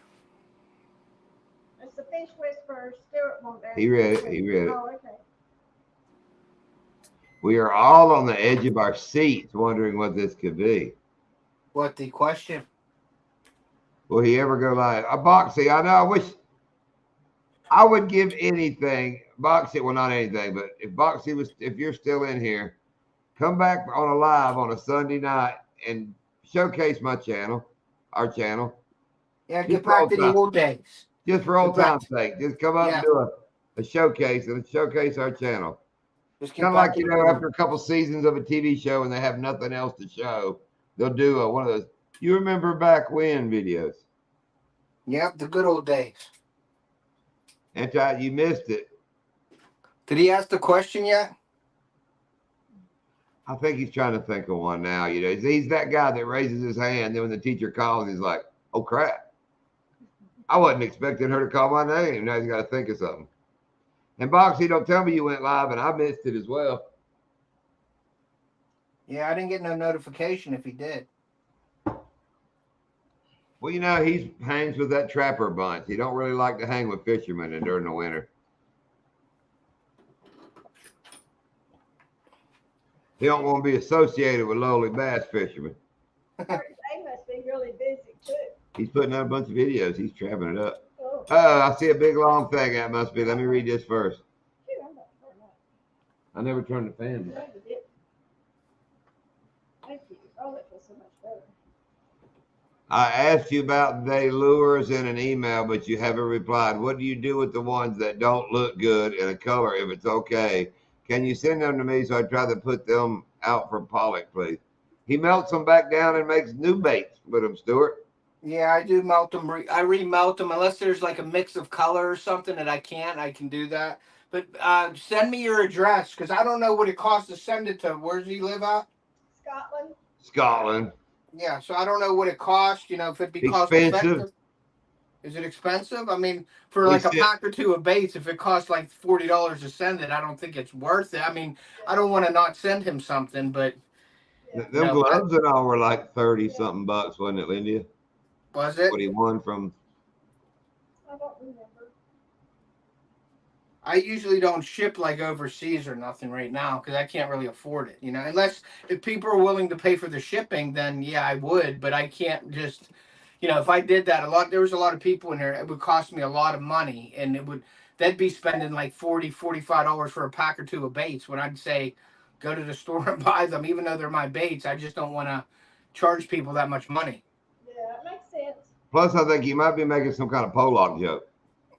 It's the fish whisperer. Stuart won't ask. He read it. Oh, okay. We are all on the edge of our seats wondering what this could be. What the question? Will he ever go live? Boxy, I know. I wish I would give anything. Boxy, well, not anything, but if you're still in here, come back on a live on a Sunday night and showcase my channel, our channel. Yeah, get back to the old days. Just for old time's sake. Just come up and do a showcase and showcase our channel. Kind of like, after a couple seasons of a TV show and they have nothing else to show, they'll do one of those. You remember back when videos? Yep, the good old days. That's right, you missed it. Did he ask the question yet? I think he's trying to think of one now. He's that guy that raises his hand. Then when the teacher calls, he's like, "Oh crap! I wasn't expecting her to call my name." Now he's got to think of something. And Boxy, don't tell me you went live, and I missed it as well. Yeah, I didn't get no notification if he did. Well, he hangs with that trapper bunch. He don't really like to hang with fishermen during the winter. He don't want to be associated with lowly bass fishermen. They must be really busy too. He's putting out a bunch of videos. He's trapping it up. Oh, I see a big long thing. That must be. Let me read this first. I never turned the fan back. Thank you. Oh, that feels so much better. I asked you about the lures in an email, but you haven't replied. What do you do with the ones that don't look good in a color if it's okay? Can you send them to me so I try to put them out for pollock, please? He melts them back down and makes new baits with them, Stuart. Yeah, I do melt them. I remelt them unless there's like a mix of color or something that I can't. I can do that. But send me your address because I don't know what it costs to send it to. Where does he live at? Scotland. Scotland. Yeah, so I don't know what it costs. You know, if it'd be cost Expensive. effective. Is it expensive? I mean, for He like a said, pack or two of baits, if it costs like $40 to send it, I don't think it's worth it. I mean, I don't want to not send him something, but Yeah. you them know, gloves and all were like 30 something bucks, wasn't it, Linda? was it? What he won from. I don't remember. I usually don't ship like overseas or nothing right now because I can't really afford it. You know, unless if people are willing to pay for the shipping, then yeah, I would. But I can't just, you know, if I did that, there was a lot of people in there. It would cost me a lot of money, and they'd be spending like $40, $45 for a pack or two of baits. When I'd say, go to the store and buy them, even though they're my baits, I just don't want to charge people that much money. Yeah, it makes sense. Plus, I think he might be making some kind of Pollock joke.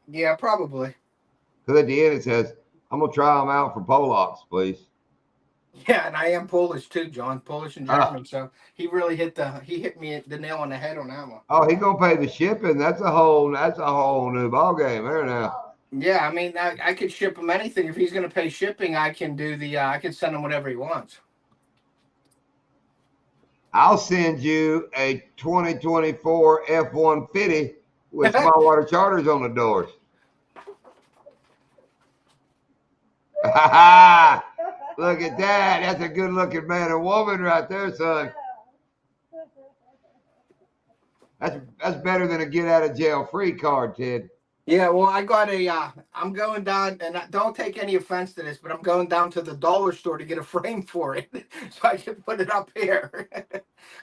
Yeah, probably. Because at the end it says, I'm going to try them out for Pollocks, please. Yeah, and I am Polish too, John. Polish and Ah, German. So he hit me the nail on the head on that one. oh, he going to pay the shipping. That's a whole new ball game there now. Oh, Yeah, I mean, I could ship him anything. If he's going to pay shipping, I can do I can send him whatever he wants. I'll send you a 2024 F-150 with small water charters on the doors. Look at that. That's a good looking man and woman right there, son. That's better than a get out of jail free card, Ted. Yeah, well, I got I'm going down, and don't take any offense to this, but I'm going down to the dollar store to get a frame for it, so I can put it up here,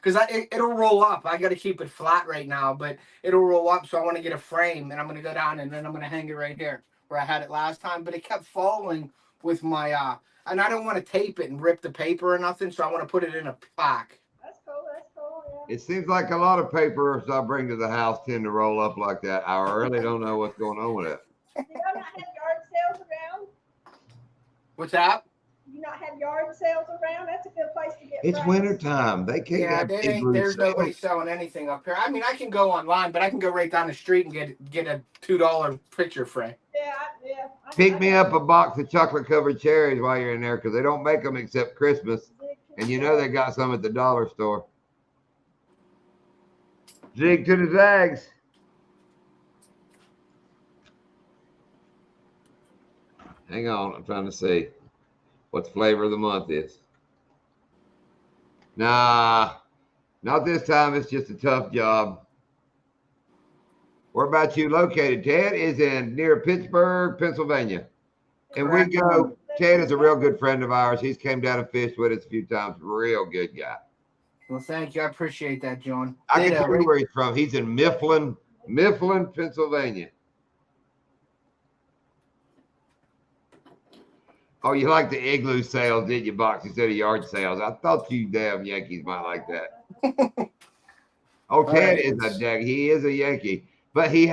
because it'll roll up. I got to keep it flat right now, but it'll roll up, so I want to get a frame, and I'm going to go down, and then I'm going to hang it right here where I had it last time, but it kept falling with my and I don't want to tape it and rip the paper or nothing, so I want to put it in a plaque. that's cool. That's cool. Yeah. It seems like a lot of papers I bring to the house tend to roll up like that. I really don't know what's going on with it. Do you not have yard sales around? What's that? Do you not have yard sales around? That's a good place to get. It's frames. winter time. They can't Yeah, have they big ain't. blue There's nobody sales. selling anything up here. I mean, I can go online, but I can go right down the street and get a $2 picture frame. Yeah, yeah. Pick me up a box of chocolate covered cherries while you're in there because they don't make them except Christmas. And you know they got some at the dollar store. Jig to the Zags. Hang on, I'm trying to see what the flavor of the month is. Nah, not this time. It's just a tough job. Where about you located? Ted is in near Pittsburgh, Pennsylvania. And we go, Ted is a real good friend of ours. He's came down and fished with us a few times. Real good guy. Well, thank you. I appreciate that, John. I can tell you where he's from. He's in Mifflin, Pennsylvania. Oh, you like the igloo sales, did you, Box, instead of yard sales? I thought you damn Yankees might like that. Oh, Ted is he is a Yankee. But he's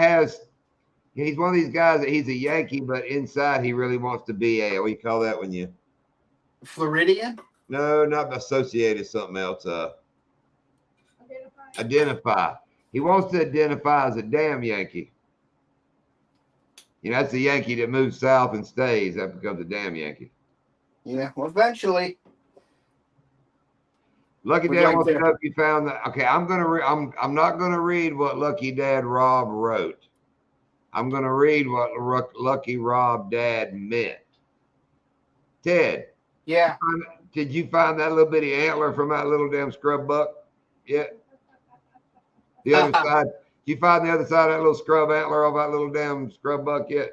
one of these guys that he's a Yankee, but inside he really wants to be what do you call that when you Floridian? No, not associated, something else. Identify. He wants to identify as a damn Yankee. You know, that's the Yankee that moves south and stays. That becomes a damn Yankee. Yeah, well, eventually. Lucky Dad wants to know if you found that. Okay, I'm not gonna read what Lucky Dad Rob wrote. I'm gonna read what Lucky Rob Dad meant. Ted. Yeah. Did you find that little bitty antler from that little damn scrub buck yet? The other side. Did you find the other side of that little scrub antler of that little damn scrub buck yet?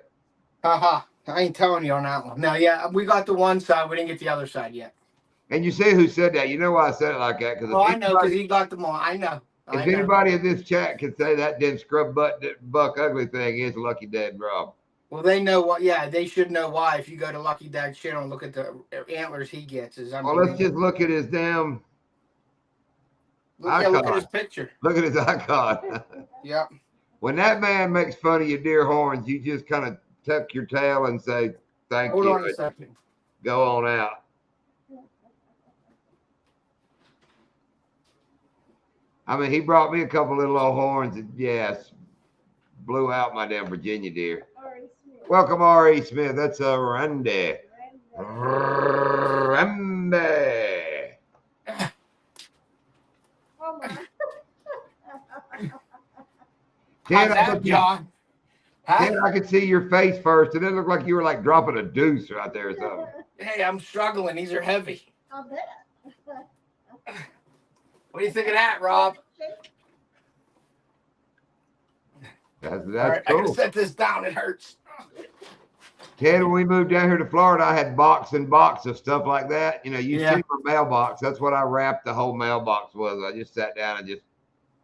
I ain't telling you on that one. No, yeah, we got the one side. We didn't get the other side yet. And you say who said that? You know why I said it like that? Oh, I know, because he got them all. I know. If anybody in this chat can say that damn scrub buck ugly thing is Lucky Dad Rob. Well, they know what. Yeah, they should know why. If you go to Lucky Dad's channel and look at the antlers he gets, Well, let's just look at his damn. Yeah, look at his picture. Look at his icon. Yep. When that man makes fun of your deer horns, you just kind of tuck your tail and say, thank Hold you. on a second. Go on out. I mean, he brought me a couple little old horns and, yes, blew out my damn Virginia deer. Welcome, R.E. Smith. That's a Randy. Randy. Oh my. How's that, John? Ted, I could see your face first, and it looked like you were like dropping a deuce right there or something. Hey, I'm struggling. These are heavy. I bet. What do you think of that, Rob? That's All right, cool. I gotta set this down. It hurts. Ted, when we moved down here to Florida, I had box and box of stuff like that. You know, you see my mailbox. That's what I wrapped the whole mailbox was. I just sat down and just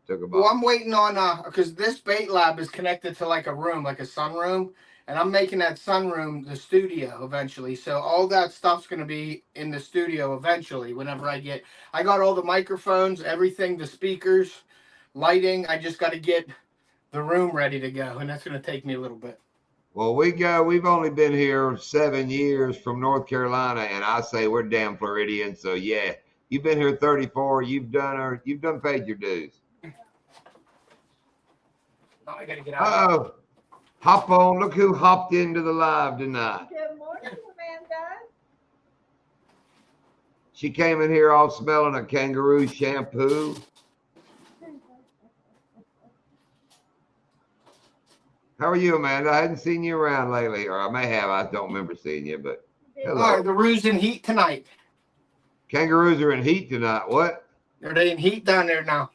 took a box. Well, I'm waiting on because this bait lab is connected to like a room, like a sunroom, and I'm making that sunroom the studio eventually. So all that stuff's gonna be in the studio eventually. Whenever I got all the microphones, everything, the speakers, lighting. I just got to get the room ready to go, and that's gonna take me a little bit. Well, we've only been here 7 years from North Carolina, and I say we're damn Floridians. So yeah, you've been here 34. You've done paid your dues. Oh, I gotta get out. Oh, hop on! Look who hopped into the live tonight. Good morning, Amanda. She came in here all smelling a kangaroo shampoo. How are you, Amanda? I hadn't seen you around lately, or I may have. I don't remember seeing you, but hello. All right, the roo's in heat tonight. Kangaroos are in heat tonight. What? Are they in heat down there now?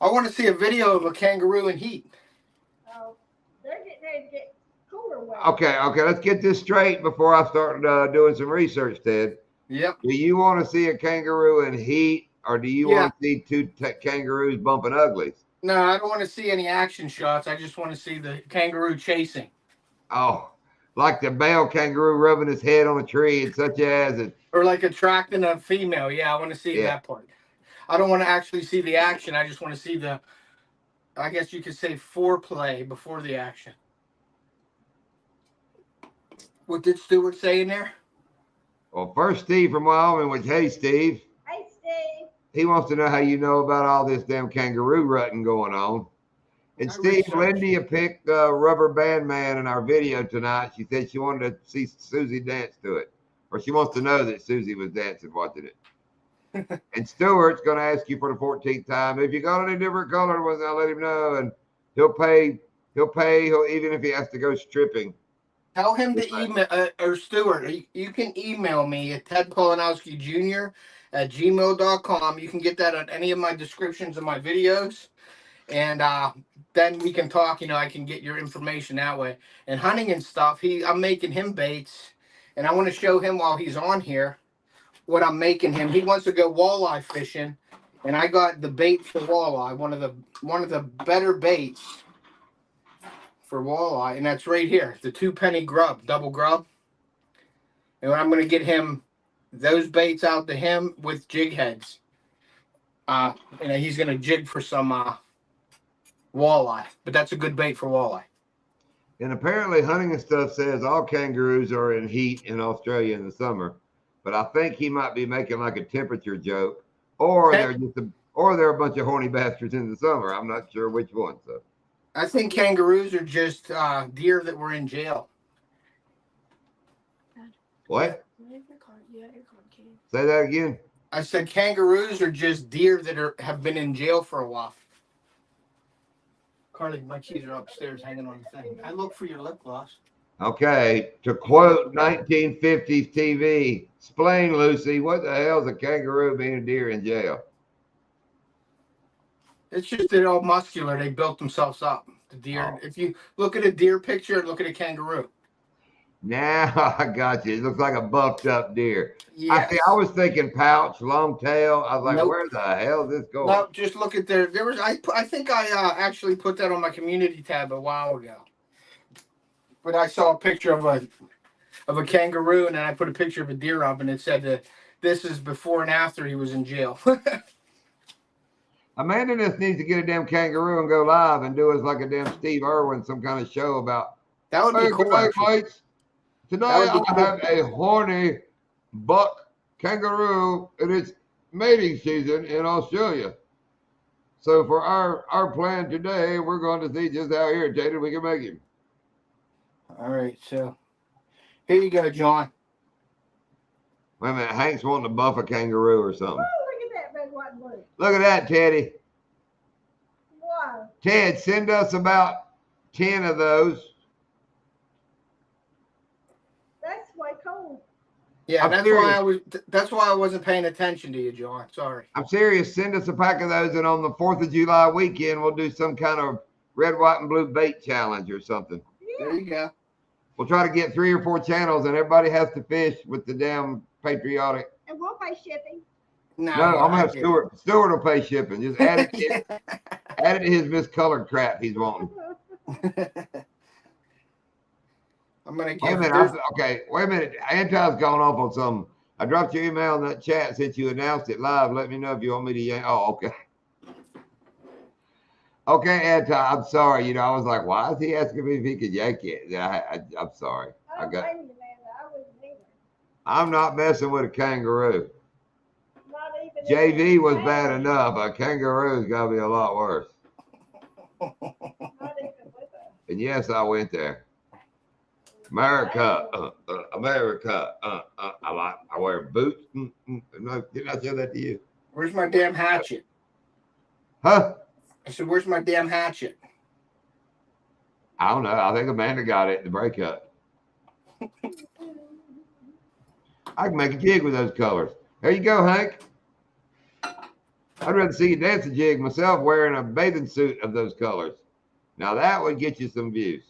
I want to see a video of a kangaroo in heat. Oh, they're getting ready to get cooler weather. Okay. Let's get this straight before I start doing some research, Ted. Yep. Do you want to see a kangaroo in heat, or do you want to see two kangaroos bumping uglies? No, I don't want to see any action shots. I just want to see the kangaroo chasing. Oh, like the male kangaroo rubbing his head on a tree and such as it. Or like attracting a female. Yeah, I want to see that part. I don't want to actually see the action. I just want to see I guess you could say foreplay before the action. What did Stewart say in there? Well, first Steve from Wyoming was, hey, Steve. Hey, Steve. He wants to know how you know about all this damn kangaroo rutting going on. And Steve, Lindy picked Rubber Band Man in our video tonight. She said she wanted to see Susie dance to it. Or she wants to know that Susie was dancing watching it. And Stewart's going to ask you for the 14th time, if you got any different color ones, I'll let him know. And he'll pay even if he has to go stripping. Tell him to email, or Stewart, you can email me at tedpolanowskijr@gmail.com. You can get that on any of my descriptions of my videos. And then we can talk, I can get your information that way. And hunting and stuff, I'm making him baits. And I want to show him while he's on here what I'm making him. He wants to go walleye fishing. And I got the bait for walleye, one of the better baits for walleye, and that's right here, the 2-penny grub, double grub. And I'm going to get him those baits out to him with jig heads. He's going to jig for some walleye, but that's a good bait for walleye. And apparently Hunting and Stuff says all kangaroos are in heat in Australia in the summer, but I think he might be making like a temperature joke, or they're a bunch of horny bastards in the summer. I'm not sure which one. So I think kangaroos are just deer that were in jail. What? Say that again. I said kangaroos are just deer that have been in jail for a while. Carly, my keys are upstairs hanging on the thing. I look for your lip gloss. Okay, to quote 1950s TV, explain, Lucy, what the hell is a kangaroo being a deer in jail? It's just they're all muscular. They built themselves up. The deer. If you look at a deer picture and look at a kangaroo. Now I got you. It looks like a buffed up deer. Yes. I was thinking pouch, long tail. I was like, where the hell is this going? No, just look at there was I think I actually put that on my community tab a while ago. But I saw a picture of a kangaroo, and then I put a picture of a deer up, and it said that this is before and after he was in jail. Amanda just needs to get a damn kangaroo and go live and do us like a damn Steve Irwin, some kind of show about. That would be Hey, cool, good night, actually. mates. Today That would be I have a horny buck kangaroo in its mating season in Australia. So for our plan today, we're going to see just how irritated we can make him. All right, so here you go, John. Wait a minute, Hank's wanting to buff a kangaroo or something. Oh, look at that red, white, and blue. Look at that, Teddy. Wow. Ted, send us about 10 of those. That's way cool. Yeah, I'm that's serious. why I was. That's why I wasn't paying attention to you, John. Sorry. I'm serious. Send us a pack of those, and on the 4th of July weekend, we'll do some kind of red, white, and blue bait challenge or something. There you go. We'll try to get 3 or 4 channels, and everybody has to fish with the damn patriotic. And we'll pay shipping. No, No, yeah, I'm gonna I have get Stuart. Stuart will pay shipping. Just add it. it. Add it to his miscolored crap he's wanting. I'm gonna Wait a give. minute. Okay, wait a minute. Anti's gone off on something. I dropped your email in that chat since you announced it live. Let me know if you want me to yank. Oh, okay. Okay, Anti, I'm sorry. You know, I was like, why is he asking me if he could yank it? I'm sorry. I don't blame you, Amanda. I wouldn't either. I'm not messing with a kangaroo. Not even. JV if was it's bad family. enough. A kangaroo's got to be a lot worse. Not even with us. And yes, I went there. America, America. I wear boots. No, didn't I say that to you? Where's my damn hatchet? Huh? I said, "Where's my damn hatchet?" I don't know. I think Amanda got it in the breakup. I can make a jig with those colors. There you go, Hank. I'd rather see you dance a jig myself wearing a bathing suit of those colors. Now that would get you some views.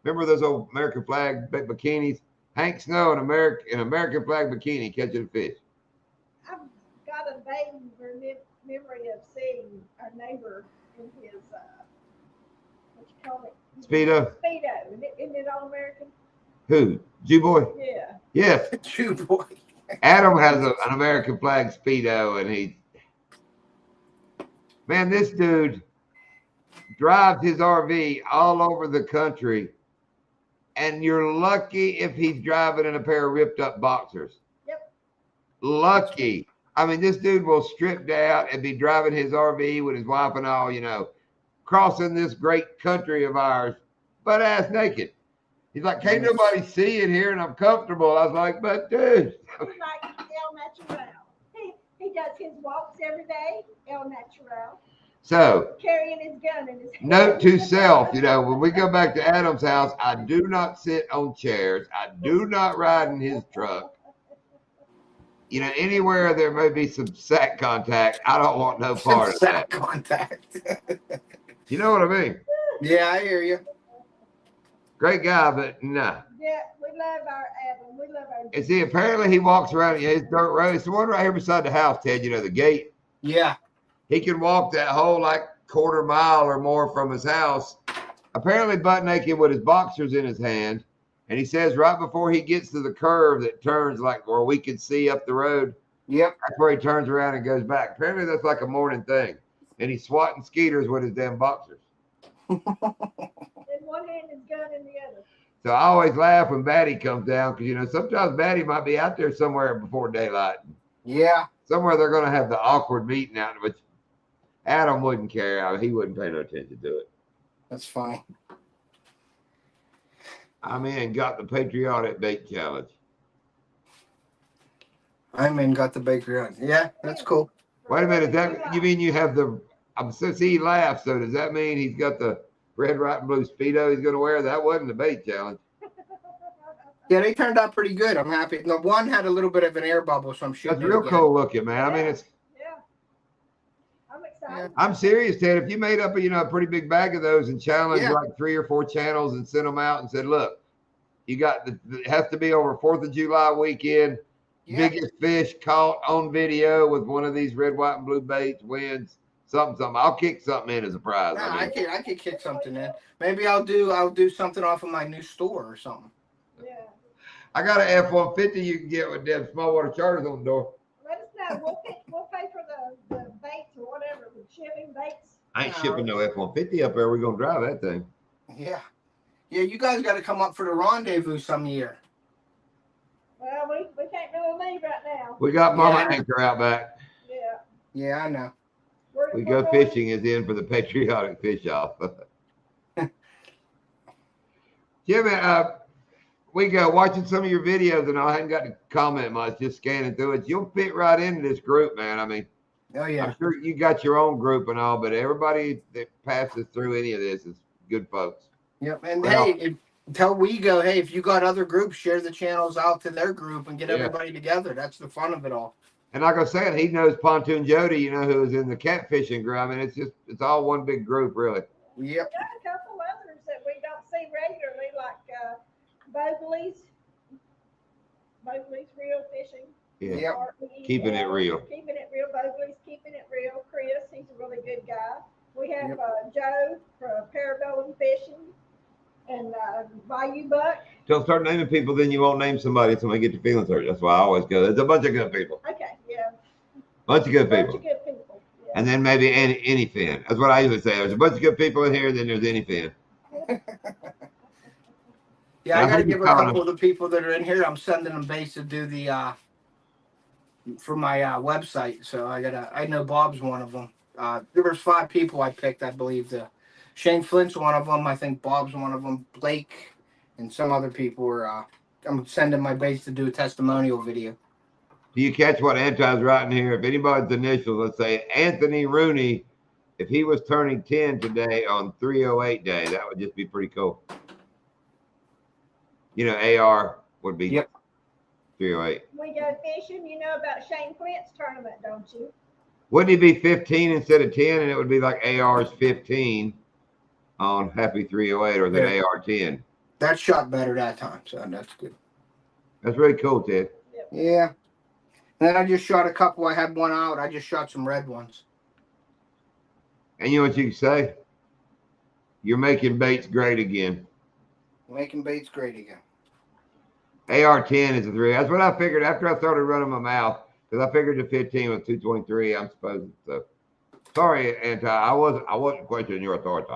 Remember those old American flag bikinis? Hank Snow in American flag bikini catching fish. I've got a vague memory of seeing our neighbor in his, what you call it? Speedo? Speedo. Isn't it all American? Who? Jew-boy? Yeah. Yes. Chew boy. Adam has an American flag Speedo, and man, this dude drives his RV all over the country, and you're lucky if he's driving in a pair of ripped up boxers. Yep. Lucky. I mean, this dude will strip down and be driving his RV with his wife and all, you know, crossing this great country of ours, butt ass naked. He's like, can't nobody see it here, and I'm comfortable. I was like, but dude. He's like El Natural. He does his walks every day, El Natural. So, Carrying his gun in his hand. note to self, you know, when we go back to Adam's house, I do not sit on chairs. I do not ride in his truck. You know, anywhere there may be some sack contact, I don't want no part of that. Sack contact. You know what I mean? Yeah, I hear you. Great guy, but nah. Yeah, we love our Adam. We love our. And see, apparently he walks around his dirt road. It's the one right here beside the house, Ted, you know, the gate. Yeah. He can walk that whole like quarter mile or more from his house, apparently butt naked with his boxers in his hand. And he says right before he gets to the curve that turns like where we can see up the road, Yep. that's where he turns around and goes back. Apparently that's like a morning thing. And he's swatting skeeters with his damn boxers. In one hand, his gun in the other. So I always laugh when Batty comes down because, you know, sometimes Batty might be out there somewhere before daylight. Yeah. Somewhere they're going to have the awkward meeting out, but Adam wouldn't care. I mean, he wouldn't pay no attention to it. That's fine. I'm in, got the patriotic bait challenge. I'm in, got the bakery on. Yeah, that's cool. Wait a minute. That you mean you have the? I'm so see he laughs. So does that mean he's got the red, white, and blue Speedo he's going to wear? That wasn't the bait challenge. Yeah, they turned out pretty good. I'm happy. The one had a little bit of an air bubble, so I'm shooting. That's real cool looking, man. I mean, it's. Yeah. I'm excited. I'm serious, Ted. If you made up a pretty big bag of those and challenged like 3 or 4 channels and sent them out and said, look, you got it has to be over 4th of July weekend. Yeah. Biggest fish caught on video with one of these red, white, and blue baits wins something. I'll kick something in as a prize. Nah, I could kick something in. Maybe I'll do something off of my new store or something. Yeah. I got an F-150 you can get with them small water charters on the door. Let us know. We'll pay for the baits or whatever. shipping baits? I ain't shipping no F-150 up there. We're gonna drive that thing. Yeah. Yeah, you guys got to come up for the rendezvous some year. Well, we can't really leave right now. We got Mama Yeah. Anchor out back. Yeah. Yeah, I know. We go fishing is in for the patriotic fish off. Jimmy, we go watching some of your videos, and I hadn't got to comment much, just scanning through it. You'll fit right into this group, man. I mean, Oh, yeah. I'm sure you got your own group and all, but everybody that passes through any of this is good folks. Yep. And Well, hey, until we go, hey, if you got other groups, share the channels out to their group and get Yeah. everybody together. That's the fun of it all. And like I said, he knows Pontoon Jody, you know, who is in the catfishing group. I mean, it's all one big group, really. Yep. We got a couple others that we don't see regularly, like Bogley's Real Fishing. Yeah. Yep. Keeping it real. Keeping it real. Bogley's Keeping It Real. Chris, he's a really good guy. We have Yep. Joe for Parabellum Fishing and Bayou Buck. Don't start naming people, then you won't name somebody. Somebody get your feelings hurt. That's why I always go. There's a bunch of good people. Okay, yeah. Bunch of good Bunch people. of good people. Yeah. And then maybe any fan. That's what I usually say. There's a bunch of good people in here, then there's any fan. Yeah, I got to give a Colin. couple of the people that are in here. I'm sending them base to do the for my website. So I know Bob's one of them. There was 5 people I picked, I believe. Shane Flint's one of them. I think Bob's one of them. Blake and some other people were. I'm sending my base to do a testimonial video. Do you catch what Anti's writing here? If anybody's initials, let's say Anthony Rooney, if he was turning 10 today on 308 day, that would just be pretty cool. You know, AR would be 308. We go fishing. You know about Shane Flint's tournament, don't you? Wouldn't he be 15 instead of 10? And it would be like AR's 15 on Happy 308 or is it AR 10? That shot better that time, so that's good. That's really cool, Ted. Yeah. And then I just shot a couple. I had one out. I just shot some red ones. And you know what you can say? You're making baits great again. Making baits great again. AR-10 is a 3. That's what I figured after I started running my mouth, because I figured the 15 was 223. I'm supposed to. So. Sorry, Anti. I wasn't questioning your authority.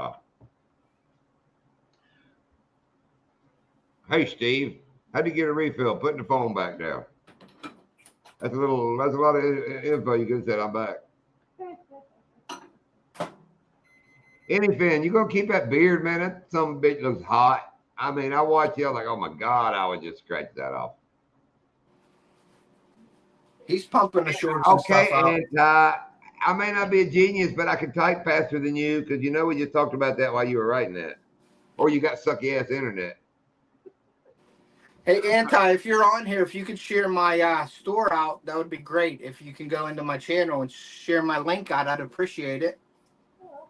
Hey, Steve. How'd you get a refill? Putting the phone back down. That's a lot of info you could have said. I'm back. Anything, you gonna keep that beard, man? That some bitch looks hot. I mean, I watch you, I was like, oh my God, I would just scratch that off. He's pumping the shorts and Okay, stuff out. and I may not be a genius, but I can type faster than you because you know we just talked about that while you were writing that. Or you got sucky ass internet. Hey, Anti, if you're on here, if you could share my store out, that would be great. If you can go into my channel and share my link out, I'd appreciate it.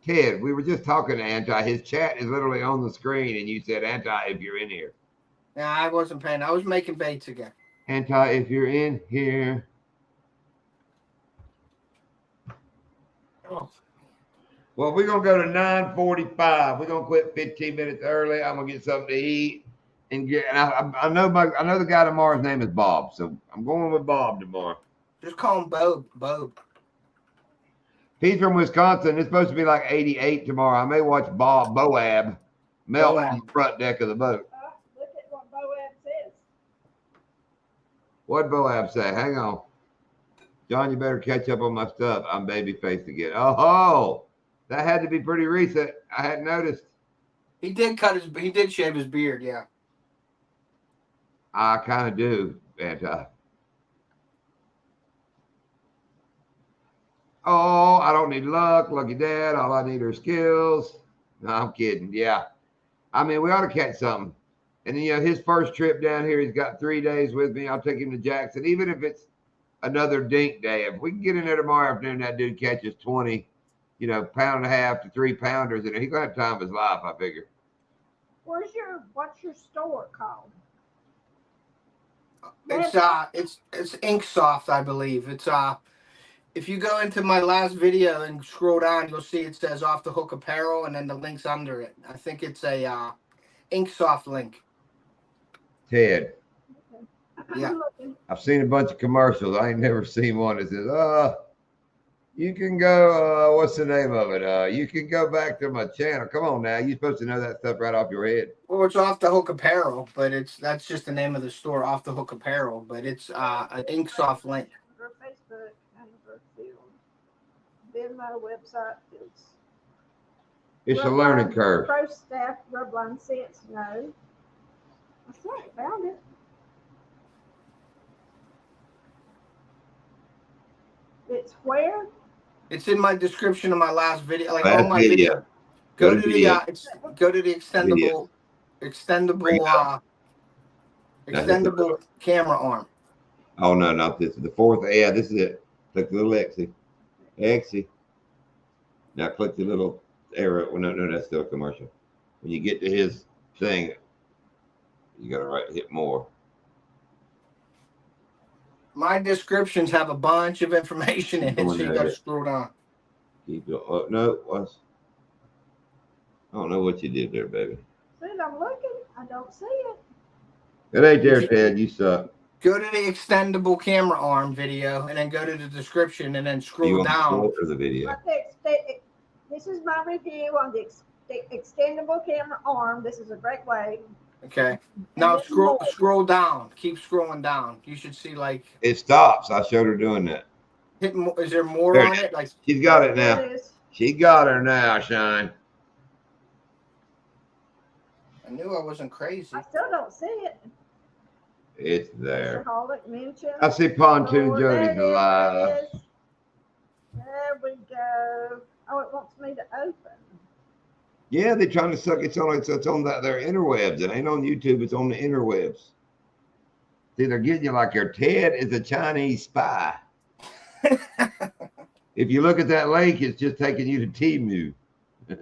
Ted, we were just talking to Anti. His chat is literally on the screen, and you said, Anti, if you're in here. Nah, I wasn't paying. I was making baits again. Anti, if you're in here. Oh. Well, we're going to go to 9:45. We're going to quit 15 minutes early. I'm going to get something to eat. And I know the guy tomorrow's name is Bob, so I'm going with Bob tomorrow. Just call him Bob. He's from Wisconsin. It's supposed to be like 88 tomorrow. I may watch Boab melt on the front deck of the boat. Look at what Boab says. What'd Boab say? Hang on. John, you better catch up on my stuff. I'm baby-faced again. Oh, that had to be pretty recent. I hadn't noticed. He did shave his beard, yeah. I kind of do, Anti. Oh, I don't need luck. Lucky dad. All I need are skills. No, I'm kidding. Yeah. I mean, we ought to catch something. And then, his first trip down here, he's got 3 days with me. I'll take him to Jackson, even if it's another dink day. If we can get in there tomorrow afternoon, that dude catches 20, pound and a half to 3 pounders, and he's going to have time of his life, I figure. What's your store called? It's Inksoft, I believe. It's if you go into my last video and scroll down, you'll see it says Off the Hook Apparel, and then the link's under it. I think it's a Inksoft link. Ted. Yeah. I've seen a bunch of commercials. I ain't never seen one that says, You can go. What's the name of it? You can go back to my channel. Come on now. You're supposed to know that stuff right off your head. Well, it's Off the Hook Apparel, but that's just the name of the store, Off the Hook Apparel. But it's an Inksoft link. Her Facebook and her field. Venmo website fields. It's a learning curve. Pro staff rubline sets. No. I saw it. Found it. It's where? It's in my description of my last video. Like Last all my video. videos. Go to the video. go to the extendable camera arm. Oh no, not this. The fourth. Yeah, this is it. Click the little Xy. Xy. Now click the little arrow. Well, no, that's still a commercial. When you get to his thing, you gotta hit more. My descriptions have a bunch of information in it, so you gotta scroll down. Keep it. Oh, no, what's? I don't know what you did there, baby. See, I'm looking. I don't see it. It ain't there, Ted. You suck. Go to the extendable camera arm video, and then go to the description, and then scroll down. For the video. This is my review on the extendable camera arm. This is a great way. Okay. Now scroll down. Keep scrolling down. You should see like it stops. I showed her doing that. Hit more. Is there more on it? Like she's got it now. She got her now, Shine. I knew I wasn't crazy. I still don't see it. It's there. Mention. I see Pontoon Jody's alive. There we go. Oh, it wants me to open. Yeah, they're trying to suck. It's on their interwebs. It ain't on YouTube. It's on the interwebs. See, they're getting you like your Ted is a Chinese spy. If you look at that link, it's just taking you to Temu. It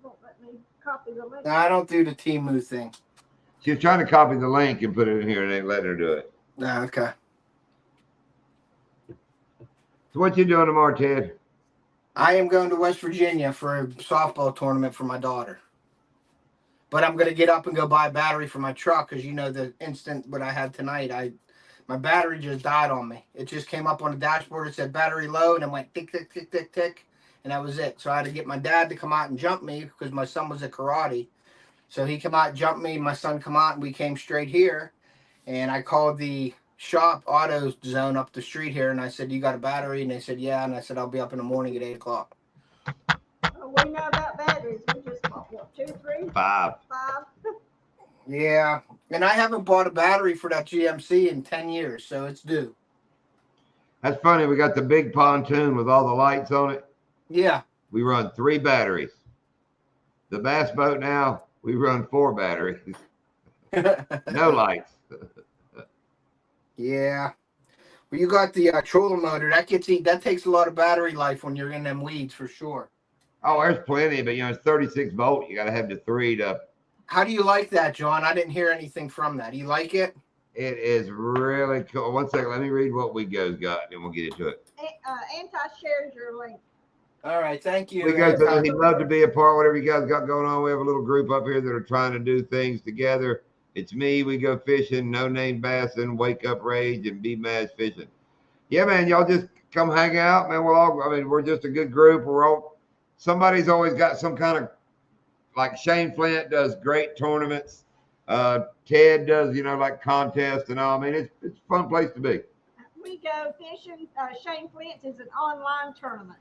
won't let me copy the link. No, I don't do the Temu thing. She was trying to copy the link and put it in here, and they ain't letting her do it. No, okay. So what you doing tomorrow, Ted? I am going to West Virginia for a softball tournament for my daughter. But I'm going to get up and go buy a battery for my truck because, you know, the instant what I had tonight, my battery just died on me. It just came up on the dashboard. It said battery low, and it went tick, tick, tick, tick, tick, and that was it. So I had to get my dad to come out and jump me because my son was at karate. So he come out and jumped me. My son come out, and we came straight here. And I called the shop auto zone up the street here, and I said, you got a battery? And they said, yeah. And I said, I'll be up in the morning at 8 o'clock. We know about batteries. We just bought what, 2, 3? 5. Yeah. And I haven't bought a battery for that GMC in 10 years, so it's due. That's funny. We got the big pontoon with all the lights on it. Yeah. We run 3 batteries. The bass boat now, we run 4 batteries. No lights. Yeah. Well, you got the trolling motor. That takes a lot of battery life when you're in them weeds for sure. Oh, there's plenty, but it's 36 volt. You got to have the 3 to. How do you like that, John? I didn't hear anything from that. Do you like it? It is really cool. One second, let me read what WeGo's got, and we'll get into it. Shares your link. All right, thank you. He'd love to be a part. Whatever you guys got going on, we have a little group up here that are trying to do things together. It's me. We go fishing, no name bassing, wake up rage, and be mad fishing. Yeah, man, y'all just come hang out, man. We're just a good group. Somebody's always got some kind of, like Shane Flint does great tournaments. Ted does, like contests and all. I mean, it's a fun place to be. We go fishing. Shane Flint's is an online tournament.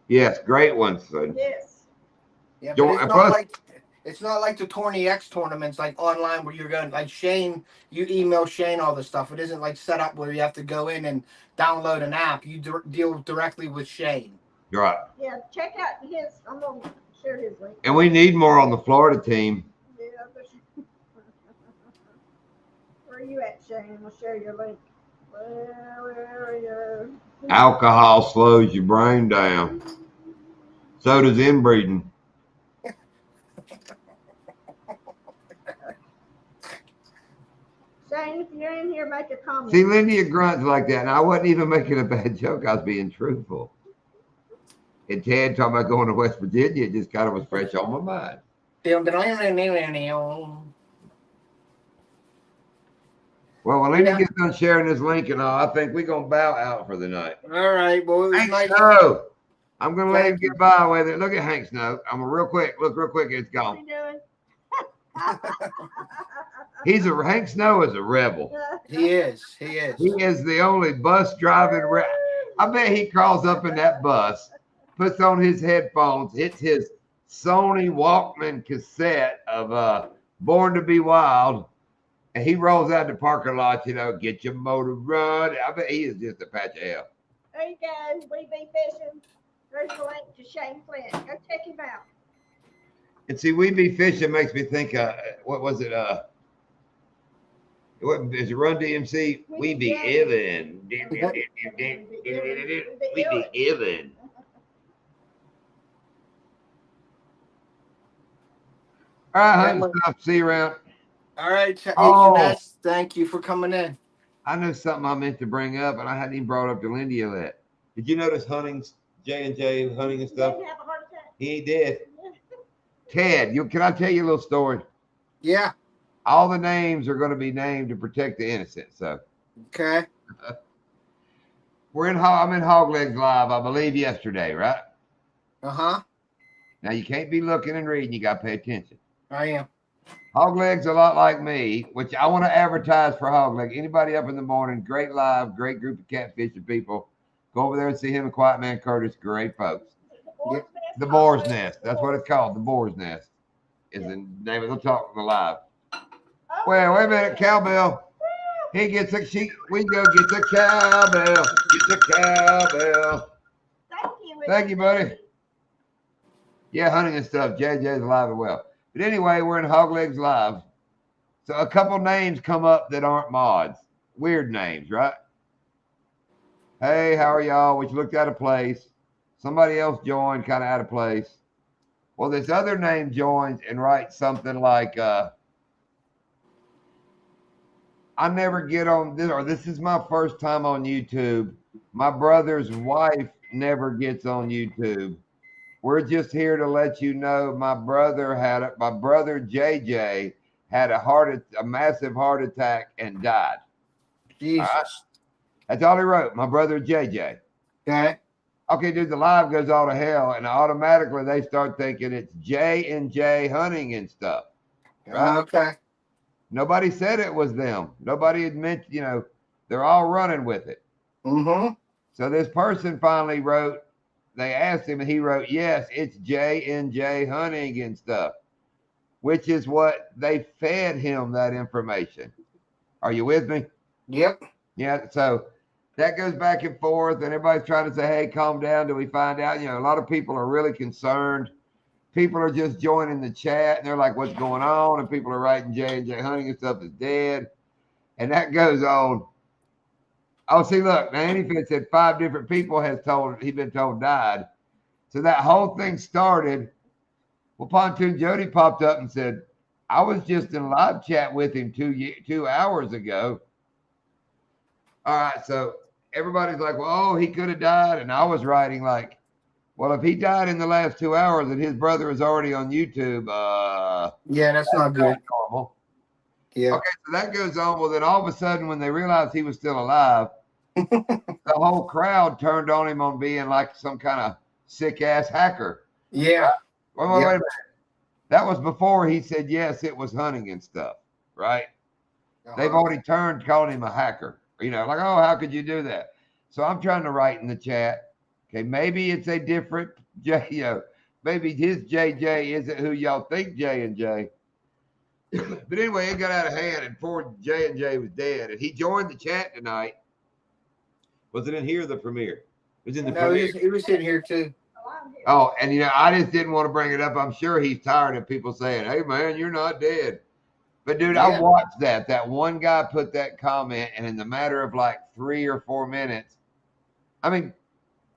Yes, great ones. So. Yes. Yeah, but it's not like the Tourney X tournaments like online where you're going like Shane. You email Shane all the stuff. It isn't like set up where you have to go in and download an app. You deal directly with Shane. You're right. Yeah, check out his. I'm gonna share his link. And we need more on the Florida team. Yeah. Where are you at, Shane? I'll share your link. Where are you? Alcohol slows your brain down. So does inbreeding. Shane, if you're in here, make a comment. See, Lindy grunts like that. And I wasn't even making a bad joke. I was being truthful. And Ted talking about going to West Virginia, it just kind of was fresh on my mind. Well, when Lindy Yeah. gets done sharing this link and all, I think we're gonna bow out for the night. All right. Well, it was Hank nice. Snow. I'm gonna let him Thank you. get by with it. Look at Hank Snow. I'm gonna real quick. Look real quick. It's What's gone. he doing? Hank Snow is a rebel. He is. He is. He is the only bus driving. I bet he crawls up in that bus, puts on his headphones, hits his Sony Walkman cassette of Born to Be Wild, and he rolls out the parking lot, get your motor run. I bet he is just a patch of hell. There you go. We be fishing. There's the link to Shane Flint. Go check him out. And see, We Be Fishing makes me think, what was it? What is it? Run DMC? We Be Living. We Be Living. All right, Hunting Stuff. See you around. All right. Hey, Oh. Shaness, thank you for coming in. I know something I meant to bring up, and I hadn't even brought up to Lindy yet. Did you notice J&J hunting and stuff? He didn't have a heart attack. He ain't dead. Ted, can I tell you a little story? Yeah. All the names are going to be named to protect the innocent. So, Okay. I'm in Hog Legs Live, I believe, yesterday, right? Uh-huh. Now you can't be looking and reading. You got to pay attention. I am. Hog Legs a lot like me, which I want to advertise for Hog Leg. Anybody up in the morning, great live, great group of catfishing people. Go over there and see him and Quiet Man Curtis. Great folks. The Boar's Nest. That's what it's called. The Boar's Nest is the name of the talk. The live. Well, wait a minute, cowbell. He gets a sheep. We go get the cowbell. Get the cowbell. Thank you, buddy. Yeah, hunting and stuff. JJ's alive and well. But anyway, we're in Hog Legs Live. So a couple names come up that aren't mods. Weird names, right? Hey, how are y'all? Which looked out of place. Somebody else joined, kind of out of place. Well, this other name joins and writes something like, I never get on this, or this is my first time on YouTube. My brother's wife never gets on YouTube. We're just here to let you know my brother JJ had a massive heart attack and died. Jesus. All right? That's all he wrote. My brother JJ. Okay. Okay, dude, the live goes all to hell, and automatically they start thinking it's J&J hunting and stuff. Right? Okay. Nobody said it was them. Nobody admits, they're all running with it. Mm-hmm. So this person finally wrote, they asked him, and he wrote, yes, it's J&J hunting and stuff, which is what they fed him that information. Are you with me? Yep. Yeah, so that goes back and forth, and everybody's trying to say, hey, calm down till we find out. A lot of people are really concerned. People are just joining the chat, and they're like, what's going on? And people are writing J&J hunting and stuff is dead. And that goes on. Oh, see, look, Andy Fitz said 5 different people he'd been told died. So that whole thing started. Well, Pontoon Jody popped up and said, I was just in live chat with him 2 hours ago. All right, so everybody's like, well, he could have died. And I was writing like, well, if he died in the last 2 hours and his brother is already on YouTube, yeah, that's not good. Normal. Yeah. Okay, so that goes on. Well, then all of a sudden, when they realized he was still alive, the whole crowd turned on him on being like some kind of sick ass hacker. Yeah. Wait a minute. That was before he said yes, it was hunting and stuff, right? They've already called him a hacker. Like, oh, how could you do that? So I'm trying to write in the chat. Okay, maybe it's a different maybe his JJ isn't who y'all think J&J. But anyway, it got out of hand, and poor J&J was dead. And he joined the chat tonight. Was it in here, the premiere? It was in the premiere. He was in here too. Oh, and I just didn't want to bring it up. I'm sure he's tired of people saying, hey, man, you're not dead. But, dude, I watched that. That one guy put that comment, and in the matter of like 3 or 4 minutes, I mean,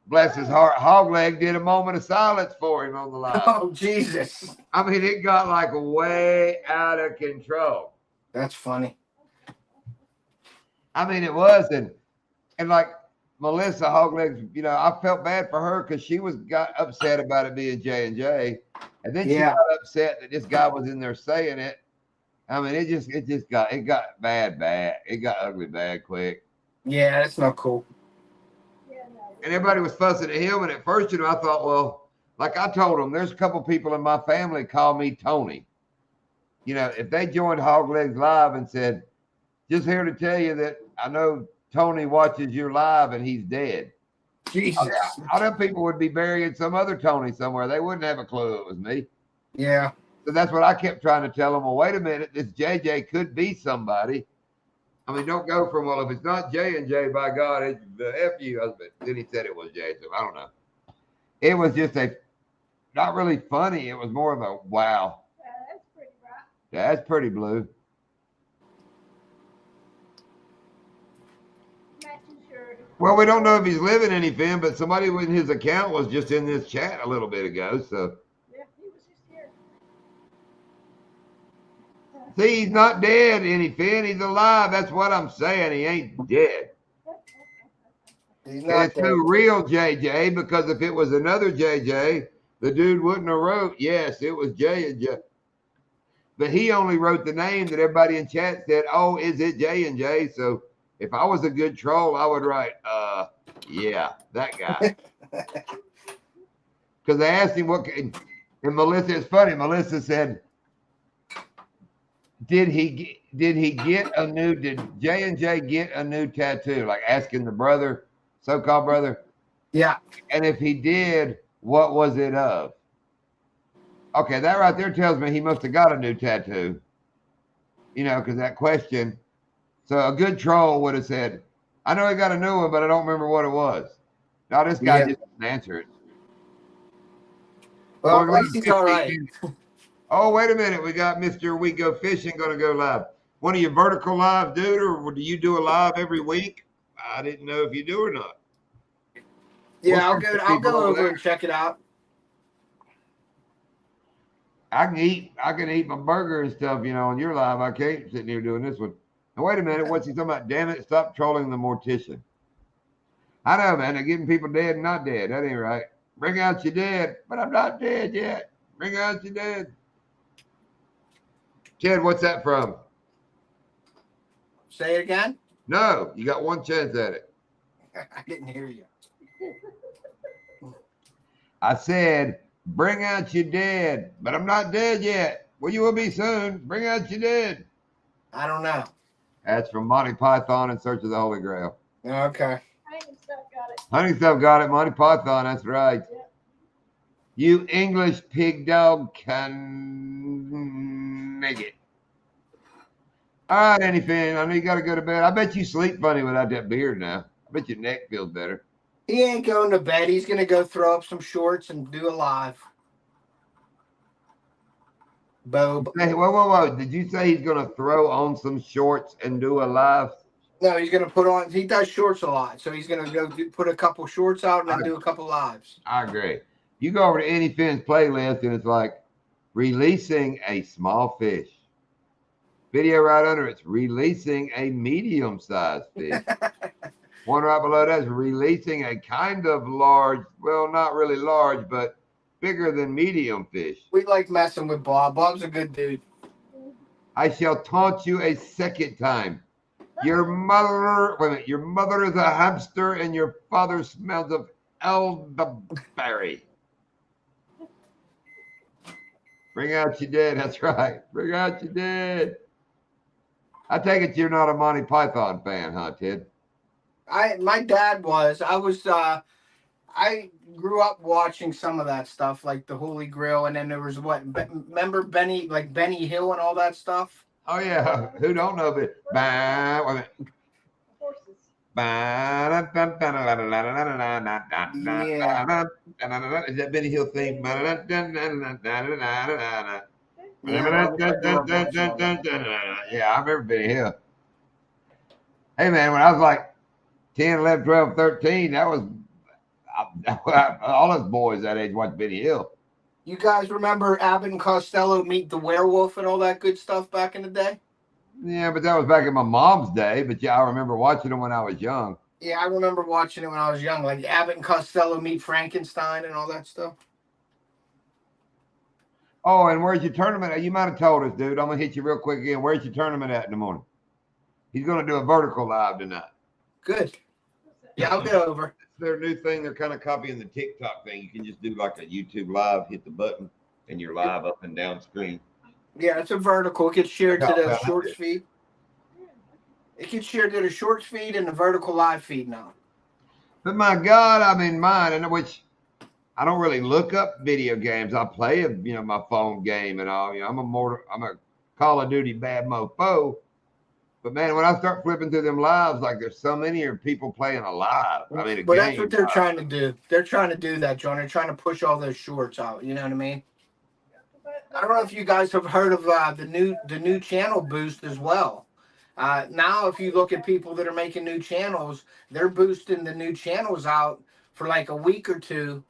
bless his heart, Hogleg did a moment of silence for him on the live. Oh, Jesus. I mean, it got like way out of control. That's funny. I mean, it was. And like Melissa Hogleg, I felt bad for her because she got upset about it being J&J. And then she got upset that this guy was in there saying it. I mean, it got bad. It got ugly bad quick. Yeah, that's not cool. Yeah, no. And everybody was fussing at him. And at first, I thought, well, like I told him, there's a couple people in my family call me Tony. If they joined Hog Legs Live and said, just here to tell you that I know Tony watches your live and he's dead. Jesus. Other people would be burying some other Tony somewhere. They wouldn't have a clue it was me. Yeah. So that's what I kept trying to tell them. Well, wait a minute. This JJ could be somebody. I mean, don't go from, well, if it's not J&J, by God, it's the F you husband. Then he said it was J, so I don't know. It was just not really funny. It was more of a, wow. That's pretty right. That's pretty blue. Matching shirt. Well, we don't know if he's living anything, but somebody in his account was just in this chat a little bit ago, so. Yeah, he was just here. See, he's not dead, anything. He's alive. That's what I'm saying. He ain't dead. He's And not it's no dead. real JJ, because if it was another JJ, the dude wouldn't have wrote, yes, it was J&J. But he only wrote the name that everybody in chat said, oh, is it J&J? So if I was a good troll, I would write, yeah, that guy. Because they asked him and Melissa, it's funny, Melissa said, did J&J get a new tattoo? Like asking the brother, so-called brother. Yeah. And if he did, what was it of? Okay, that right there tells me he must have got a new tattoo. Because that question. So a good troll would have said, I know he got a new one, but I don't remember what it was. Now this guy just didn't answer it. Well, at least he's all right. Oh, wait a minute. We got Mr. We Go Fishing going to go live. One of your vertical live, dude, or do you do a live every week? I didn't know if you do or not. Yeah, I'll go over and check it out. I can eat my burger and stuff, on your live. I can't sitting here doing this one. Now, wait a minute. What's he talking about? Damn it. Stop trolling the mortician. I know, man. They're getting people dead and not dead. That ain't right. Bring out your dead. But I'm not dead yet. Bring out your dead. Ted, what's that from? Say it again? No, you got one chance at it. I didn't hear you. I said, bring out your dead, but I'm not dead yet. Well, you will be soon. Bring out your dead. I don't know. That's from Monty Python in Search of the Holy Grail. Okay. Hunting stuff got it. Hunting stuff got it. Monty Python, that's right. Yep. You English pig dog can make it. All right, anything. I know you got to go to bed. I bet you sleep funny without that beard now. I bet your neck feels better. He ain't going to bed. He's going to go throw up some shorts and do a live. Bob. Hey, whoa. Did you say he's going to throw on some shorts and do a live? No, he's going to put on, he does shorts a lot. So he's going to go put a couple shorts out and then do a couple lives. I agree. You go over to Any Finn's playlist and it's like releasing a small fish. Video right under it's releasing a medium-sized fish. One right below that is releasing a kind of large, well, not really large, but bigger than medium fish. We like messing with Bob. Bob's a good dude. I shall taunt you a second time. Your mother is a hamster and your father smells of elderberry. Bring out your dead. That's right. Bring out your dead. I take it you're not a Monty Python fan, huh, Ted? My dad was. I grew up watching some of that stuff, like the Holy Grail, and then there was remember Benny Hill and all that stuff? Oh yeah. Who don't know it? Horses. Yeah. Is that Benny Hill theme? Yeah, I remember Benny Hill. Hey, man, when I was like 10, 11, 12, 13, that was all us boys that age watched Benny Hill. You guys remember Abbott and Costello Meet the Werewolf and all that good stuff back in the day? Yeah, but that was back in my mom's day. But yeah, I remember watching them when I was young. Yeah, I remember watching it when I was young, like Abbott and Costello Meet Frankenstein and all that stuff. Oh, and where's your tournament? You might have told us, dude. I'm gonna hit you real quick again. Where's your tournament at in the morning? He's gonna do a vertical live tonight. Good. Yeah, I'll get over. It's their new thing. They're kind of copying the TikTok thing. You can just do like a YouTube live, hit the button, and you're live up and down screen. Yeah, it's a vertical. It gets shared to the Yeah. shorts feed. It gets shared to the shorts feed and the vertical live feed now. But my God, I'm in mine, and which I don't really look up video games. I play my phone game and all. I'm a Call of Duty bad mofo. But man, when I start flipping through them lives, like there's so many people playing a live. I mean, But that's what they're trying to do. They're trying to do that, John. They're trying to push all those shorts out. You know what I mean? I don't know if you guys have heard of the new channel boost as well. Now, if you look at people that are making new channels, they're boosting the new channels out for like a week or two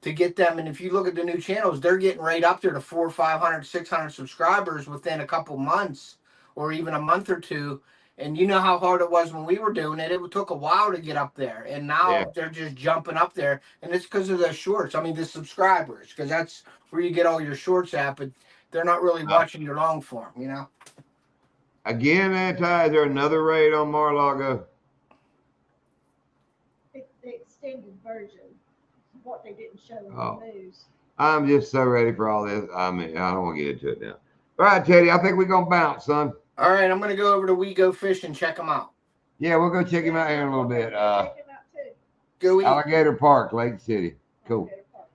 to get them. And if you look at the new channels, they're getting right up there to 400, 500, 600 subscribers within a couple months or even a month or two. And you know how hard it was when we were doing it. It took a while to get up there. And now they're just jumping up there. And it's because of the shorts. I mean, the subscribers, because that's where you get all your shorts at. But they're not really watching your long form, you know? Again, is there another raid on Mar-a-Lago? It's the extended version, what they didn't show in the news. I'm just so ready for all this. I mean, I don't want to get into it now. All right, Teddy, I think we're going to bounce, son. All right, I'm going to go over to We Go Fish and check them out. Yeah, we'll go check him out here in a little bit. Go eat. Alligator Park, Lake City. Cool.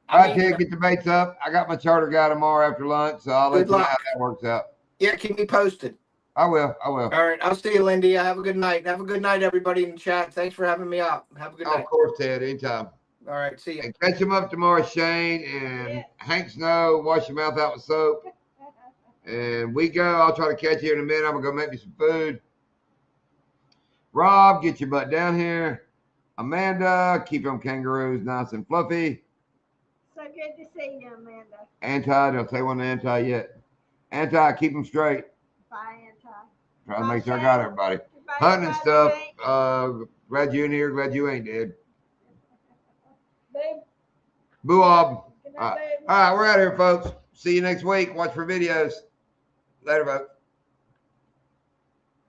All right, Teddy, get the baits up. I got my charter guy tomorrow after lunch, so I'll let you know how that works out. Yeah, keep me posted. I will. All right, I'll see you, Lindy. Have a good night. Have a good night, everybody in the chat. Thanks for having me out. Have a good night. Of course, Ted. Anytime. All right, see you. And catch him up tomorrow, Shane and Hank Snow. Wash your mouth out with soap. And we go. I'll try to catch you in a minute. I'm going to go make me some food. Rob, get your butt down here. Amanda, keep them kangaroos nice and fluffy. So good to see you, Amanda. Anti, don't say one to Anti yet. Anti, keep them straight. Bye, Anti. Try to make sure I got everybody. Goodbye, Hunting and everybody. stuff. Glad you in here. Glad you ain't dead. Babe. Boo-ob. Good All night, babe. right, we're out here, folks. See you next week. Watch for videos. Later, folks.